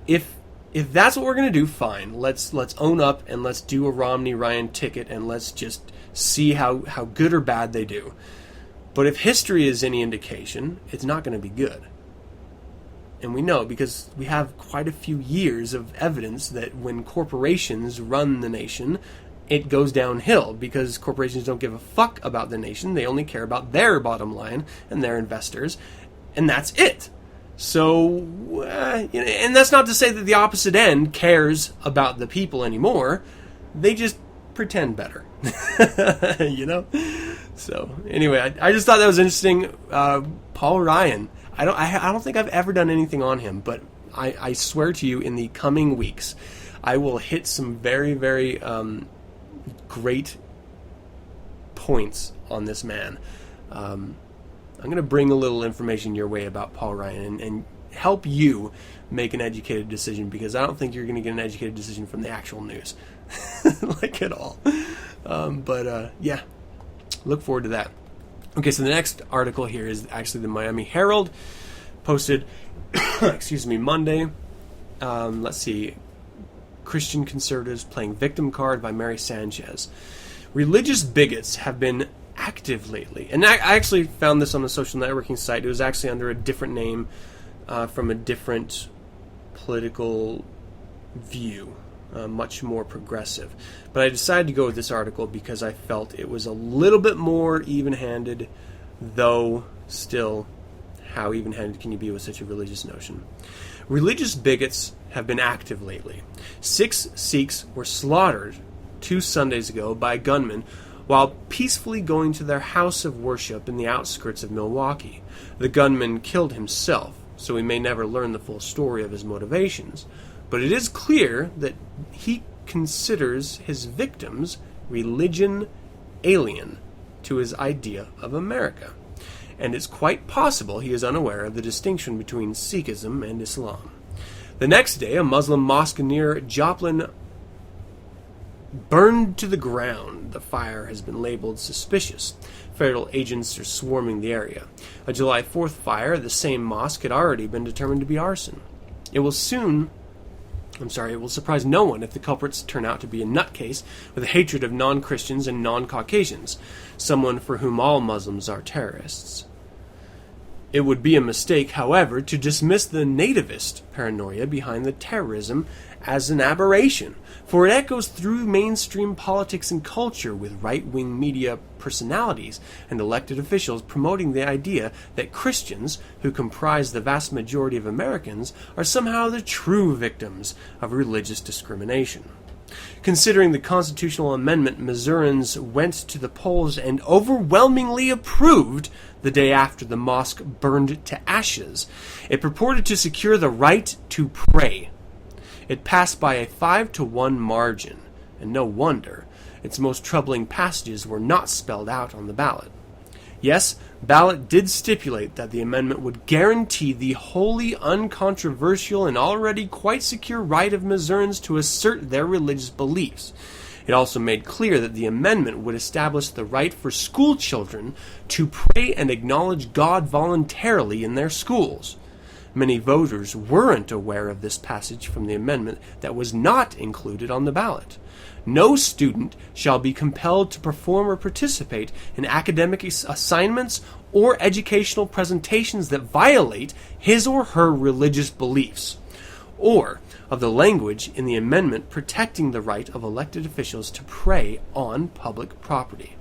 If that's what we're going to do, fine. Let's own up and let's do a Romney-Ryan ticket and let's just see how good or bad they do. But if history is any indication, it's not going to be good. And we know because we have quite a few years of evidence that when corporations run the nation, it goes downhill because corporations don't give a fuck about the nation. They only care about their bottom line and their investors, and that's it. So, and that's not to say that the opposite end cares about the people anymore. They just pretend better, you know? So, anyway, I just thought that was interesting. Paul Ryan, I don't think I've ever done anything on him, but I swear to you, in the coming weeks, I will hit some very, very great points on this man. I'm going to bring a little information your way about Paul Ryan, and help you make an educated decision, because I don't think you're going to get an educated decision from the actual news. Like at all. Yeah, look forward to that. Okay, so the next article here is actually the Miami Herald, posted, Monday. Let's see. Christian conservatives playing victim card by Mary Sanchez. Religious bigots have been active lately. And I actually found this on a social networking site. It was actually under a different name from a different political view, much more progressive. But I decided to go with this article because I felt it was a little bit more even-handed, though still, how even-handed can you be with such a religious notion? Religious bigots have been active lately. 6 Sikhs were slaughtered 2 Sundays ago by gunmen while peacefully going to their house of worship in the outskirts of Milwaukee. The gunman killed himself, so we may never learn the full story of his motivations, but it is clear that he considers his victims religion alien to his idea of America, and it's quite possible he is unaware of the distinction between Sikhism and Islam. The next day, a Muslim mosque near Joplin burned to the ground. The fire has been labeled suspicious. Federal agents are swarming the area. A July 4th fire at the same mosque had already been determined to be arson. It will surprise no one if the culprits turn out to be a nutcase with a hatred of non-Christians and non-Caucasians, someone for whom all Muslims are terrorists. It would be a mistake, however, to dismiss the nativist paranoia behind the terrorism as an aberration, for it echoes through mainstream politics and culture, with right-wing media personalities and elected officials promoting the idea that Christians, who comprise the vast majority of Americans, are somehow the true victims of religious discrimination. Considering the constitutional amendment Missourians went to the polls and overwhelmingly approved the day after the mosque burned to ashes, it purported to secure the right to pray. It passed by a 5-1 margin, and no wonder. Its most troubling passages were not spelled out on the ballot. Yes, ballot did stipulate that the amendment would guarantee the wholly uncontroversial and already quite secure right of Missourians to assert their religious beliefs. It also made clear that the amendment would establish the right for school children to pray and acknowledge God voluntarily in their schools. Many voters weren't aware of this passage from the amendment that was not included on the ballot. No student shall be compelled to perform or participate in academic assignments or educational presentations that violate his or her religious beliefs, or of the language in the amendment protecting the right of elected officials to pray on public property.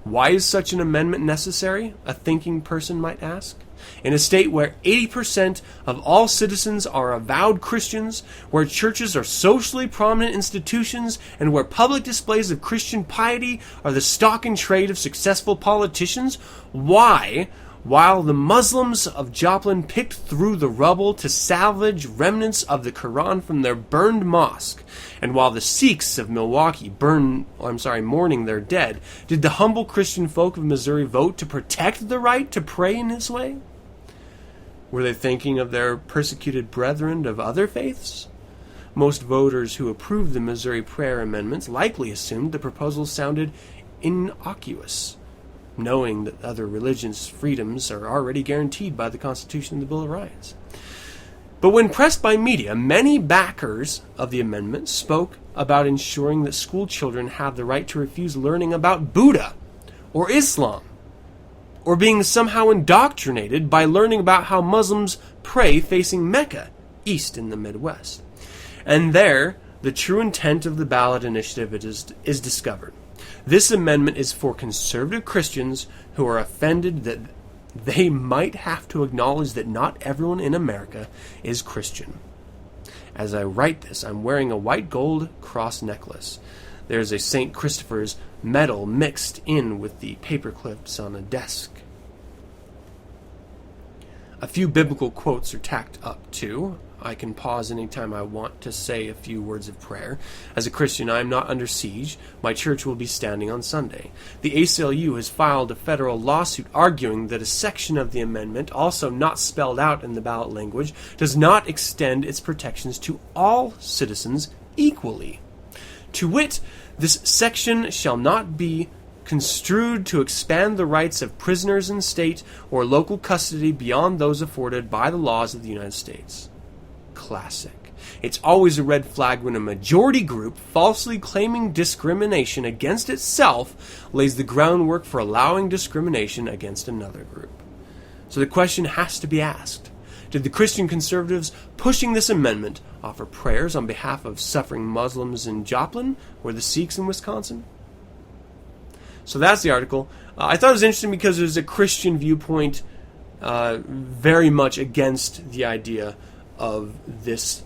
Why is such an amendment necessary? A thinking person might ask. In a state where 80% of all citizens are avowed Christians, where churches are socially prominent institutions, and where public displays of Christian piety are the stock and trade of successful politicians, why, while the Muslims of Joplin picked through the rubble to salvage remnants of the Quran from their burned mosque, and while the Sikhs of Milwaukee mourning their dead, did the humble Christian folk of Missouri vote to protect the right to pray in His way? Were they thinking of their persecuted brethren of other faiths? Most voters who approved the Missouri prayer amendments likely assumed the proposal sounded innocuous, knowing that other religions' freedoms are already guaranteed by the Constitution and the Bill of Rights. But when pressed by media, many backers of the amendment spoke about ensuring that school children have the right to refuse learning about Buddha or Islam, or being somehow indoctrinated by learning about how Muslims pray facing Mecca, east in the Midwest. And there, the true intent of the ballot initiative is discovered. This amendment is for conservative Christians who are offended that they might have to acknowledge that not everyone in America is Christian. As I write this, I'm wearing a white gold cross necklace. There's a St. Christopher's medal mixed in with the paper clips on a desk. A few biblical quotes are tacked up too. I can pause anytime I want to say a few words of prayer. As a Christian, I am not under siege. My church will be standing on Sunday. The ACLU has filed a federal lawsuit arguing that a section of the amendment, also not spelled out in the ballot language, does not extend its protections to all citizens equally. To wit, this section shall not be construed to expand the rights of prisoners in state or local custody beyond those afforded by the laws of the United States. Classic. It's always a red flag when a majority group, falsely claiming discrimination against itself, lays the groundwork for allowing discrimination against another group. So the question has to be asked. Did the Christian conservatives pushing this amendment offer prayers on behalf of suffering Muslims in Joplin or the Sikhs in Wisconsin? So that's the article. I thought it was interesting because there's a Christian viewpoint very much against the idea of this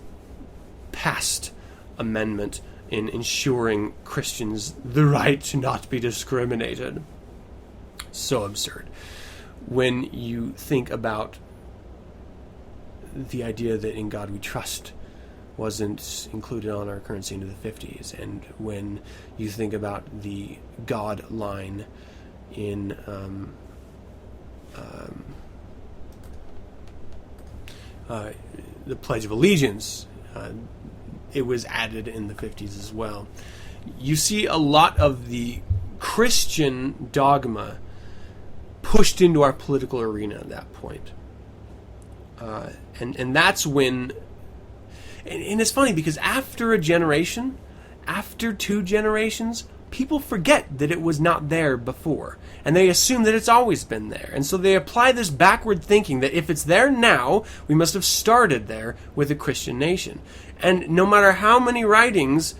past amendment in ensuring Christians the right to not be discriminated. So absurd. When you think about the idea that in God we trust wasn't included on our currency into the 50s, and when you think about the God line in the Pledge of Allegiance, it was added in the 50s as well. You see a lot of the Christian dogma pushed into our political arena at that point. And that's when... And it's funny because after a generation, after 2 generations, people forget that it was not there before. And they assume that it's always been there. And so they apply this backward thinking that if it's there now, we must have started there with a Christian nation. And no matter how many writings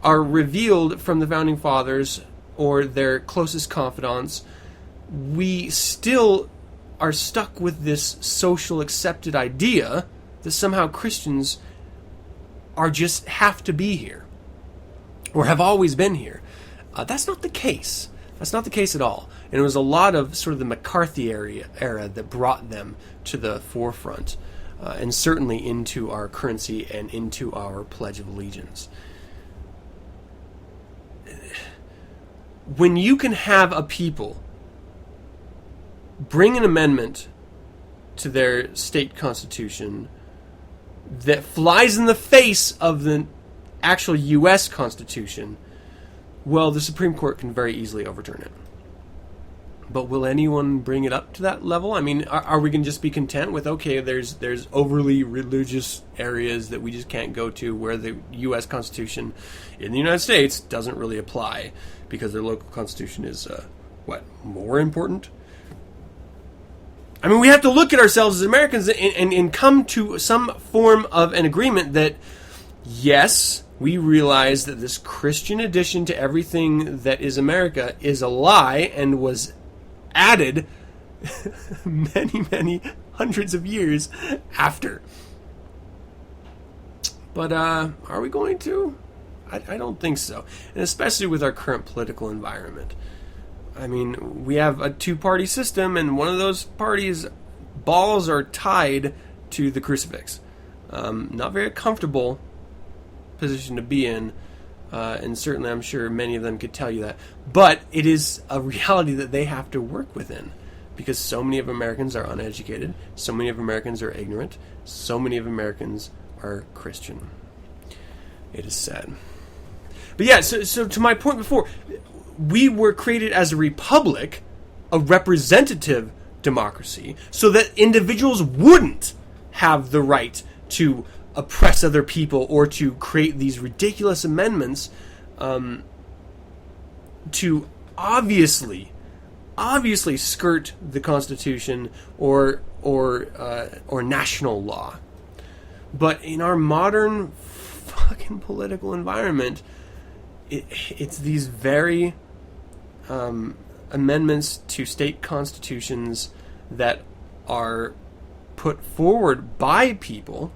are revealed from the Founding Fathers or their closest confidants, we still are stuck with this social accepted idea that somehow Christians are just have to be here or have always been here. That's not the case. That's not the case at all. And it was a lot of sort of the McCarthy era that brought them to the forefront, and certainly into our currency and into our Pledge of Allegiance. When you can have a people bring an amendment to their state constitution that flies in the face of the actual U.S. Constitution, well, the Supreme Court can very easily overturn it. But will anyone bring it up to that level? I mean, are we going to just be content with, okay, there's overly religious areas that we just can't go to where the U.S. Constitution in the United States doesn't really apply because their local constitution is, more important? I mean, we have to look at ourselves as Americans and come to some form of an agreement that, yes, we realize that this Christian addition to everything that is America is a lie and was added many, many hundreds of years after. But are we going to? I don't think so. And especially with our current political environment. I mean, we have a 2-party system, and one of those parties' balls are tied to the crucifix. Not very comfortable position to be in, and certainly I'm sure many of them could tell you that. But it is a reality that they have to work within, because so many of Americans are uneducated, so many of Americans are ignorant, so many of Americans are Christian. It is sad. But yeah, so to my point before, we were created as a republic, a representative democracy, so that individuals wouldn't have the right to oppress other people or to create these ridiculous amendments to obviously skirt the Constitution or national law. But in our modern fucking political environment, it's these very amendments to state constitutions that are put forward by people,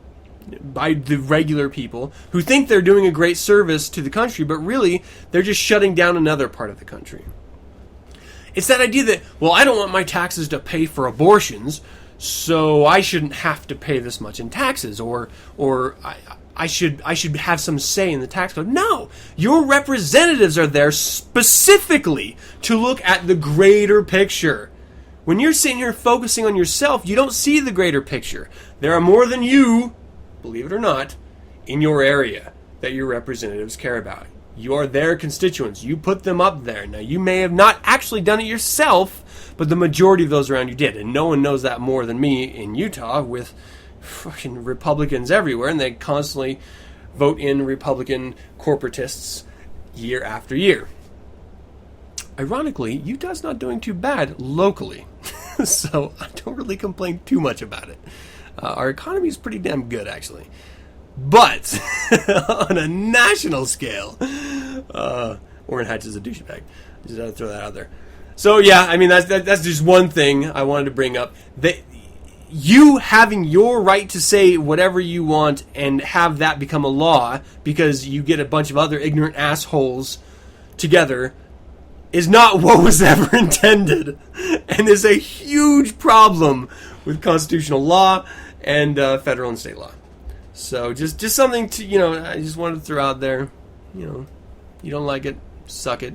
by the regular people, who think they're doing a great service to the country, but really they're just shutting down another part of the country. It's that idea that, well, I don't want my taxes to pay for abortions, so I shouldn't have to pay this much in taxes, or I should have some say in the tax code. No, your representatives are there specifically to look at the greater picture. When you're sitting here focusing on yourself, you don't see the greater picture. There are more than you, believe it or not, in your area that your representatives care about. You are their constituents. You put them up there. Now, you may have not actually done it yourself, but the majority of those around you did. And no one knows that more than me in Utah, with fucking Republicans everywhere, and they constantly vote in Republican corporatists year after year. Ironically, Utah's not doing too bad locally, so I don't really complain too much about it. Our economy is pretty damn good, actually. But on a national scale, Orrin Hatch is a douchebag. Just had to throw that out there. So yeah, I mean that's just one thing I wanted to bring up. You having your right to say whatever you want and have that become a law because you get a bunch of other ignorant assholes together is not what was ever intended, and is a huge problem with constitutional law and federal and state law. So just something to, I just wanted to throw out there. You don't like it, suck it.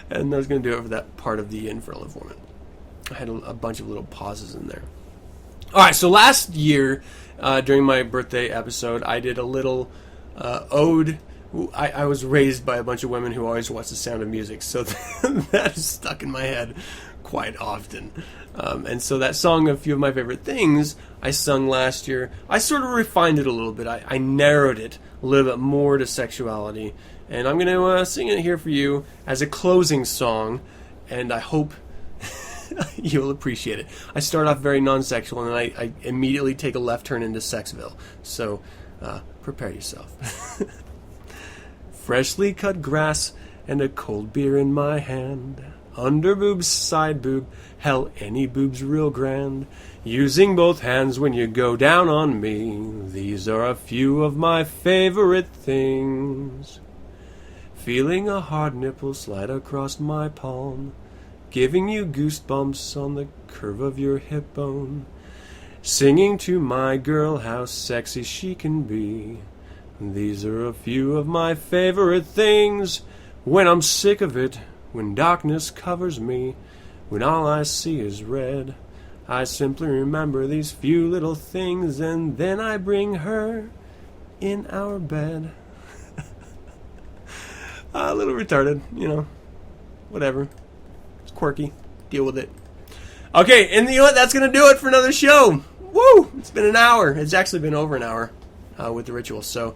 And I was going to do it for that part of the Infernal Informant. I had a bunch of little pauses in there. Alright, so last year, during my birthday episode, I did a little ode. I was raised by a bunch of women who always watch The Sound of Music, so that is stuck in my head quite often. And so that song, A Few of My Favorite Things, I sung last year. I sort of refined it a little bit. I narrowed it a little bit more to sexuality. And I'm going to sing it here for you as a closing song, and I hope you'll appreciate it. I start off very non-sexual, and I immediately take a left turn into Sexville. So prepare yourself. Freshly cut grass and a cold beer in my hand. Under boobs, side boob, hell, any boob's real grand. Using both hands when you go down on me. These are a few of my favorite things. Feeling a hard nipple slide across my palm. Giving you goosebumps on the curve of your hip bone. Singing to my girl how sexy she can be. These are a few of my favorite things. When I'm sick of it, when darkness covers me, when all I see is red, I simply remember these few little things, and then I bring her in our bed. A little retarded, whatever. It's quirky. Deal with it. Okay, and you know what? That's going to do it for another show. Woo! It's been an hour. It's actually been over an hour with the ritual. So,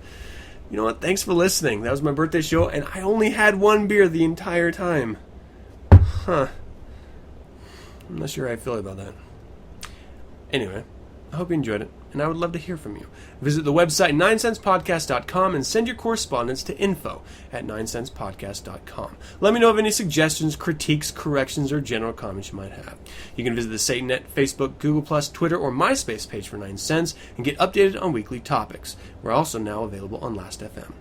you know what? Thanks for listening. That was my birthday show, and I only had one beer the entire time. Huh. I'm not sure how I feel about that. Anyway, I hope you enjoyed it, and I would love to hear from you. Visit the website 9sensepodcast.com and send your correspondence to info@9sensepodcast.com. Let me know of any suggestions, critiques, corrections, or general comments you might have. You can visit the Satanet, Facebook, Google+, Twitter, or MySpace page for 9sense and get updated on weekly topics. We're also now available on Last.fm.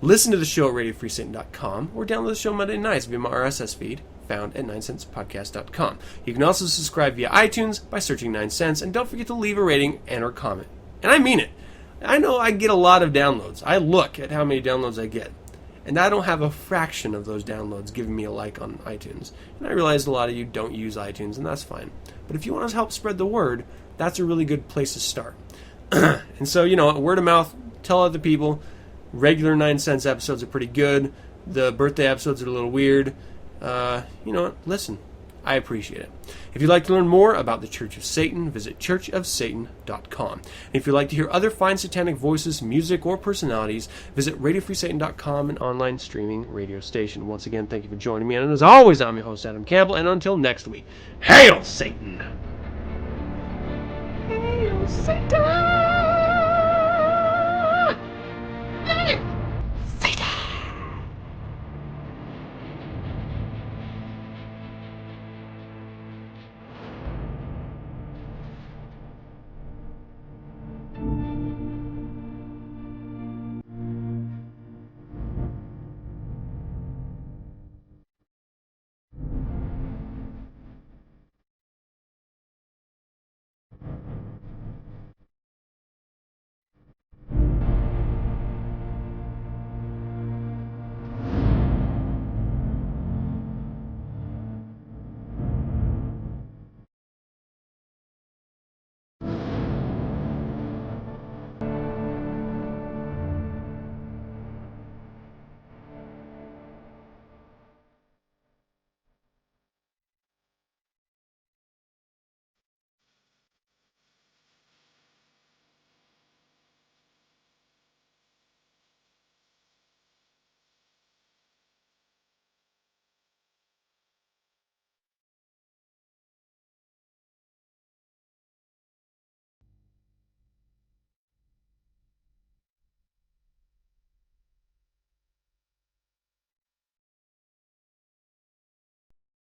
Listen to the show at RadioFreeSatan.com or download the show Monday nights via my RSS feed, found at 9sensepodcast.com. You can also subscribe via iTunes by searching 9sense, and don't forget to leave a rating and or comment. And I mean it. I know I get a lot of downloads. I look at how many downloads I get, and I don't have a fraction of those downloads giving me a like on iTunes. And I realize a lot of you don't use iTunes, and that's fine. But if you want to help spread the word, that's a really good place to start. And so, word of mouth, tell other people. Regular 9sense episodes are pretty good. The birthday episodes are a little weird. Listen. I appreciate it. If you'd like to learn more about the Church of Satan, visit churchofsatan.com. And if you'd like to hear other fine satanic voices, music, or personalities, visit RadioFreeSatan.com, an online streaming radio station. Once again, thank you for joining me. And as always, I'm your host, Adam Campbell. And until next week, Hail Satan! Hail Satan!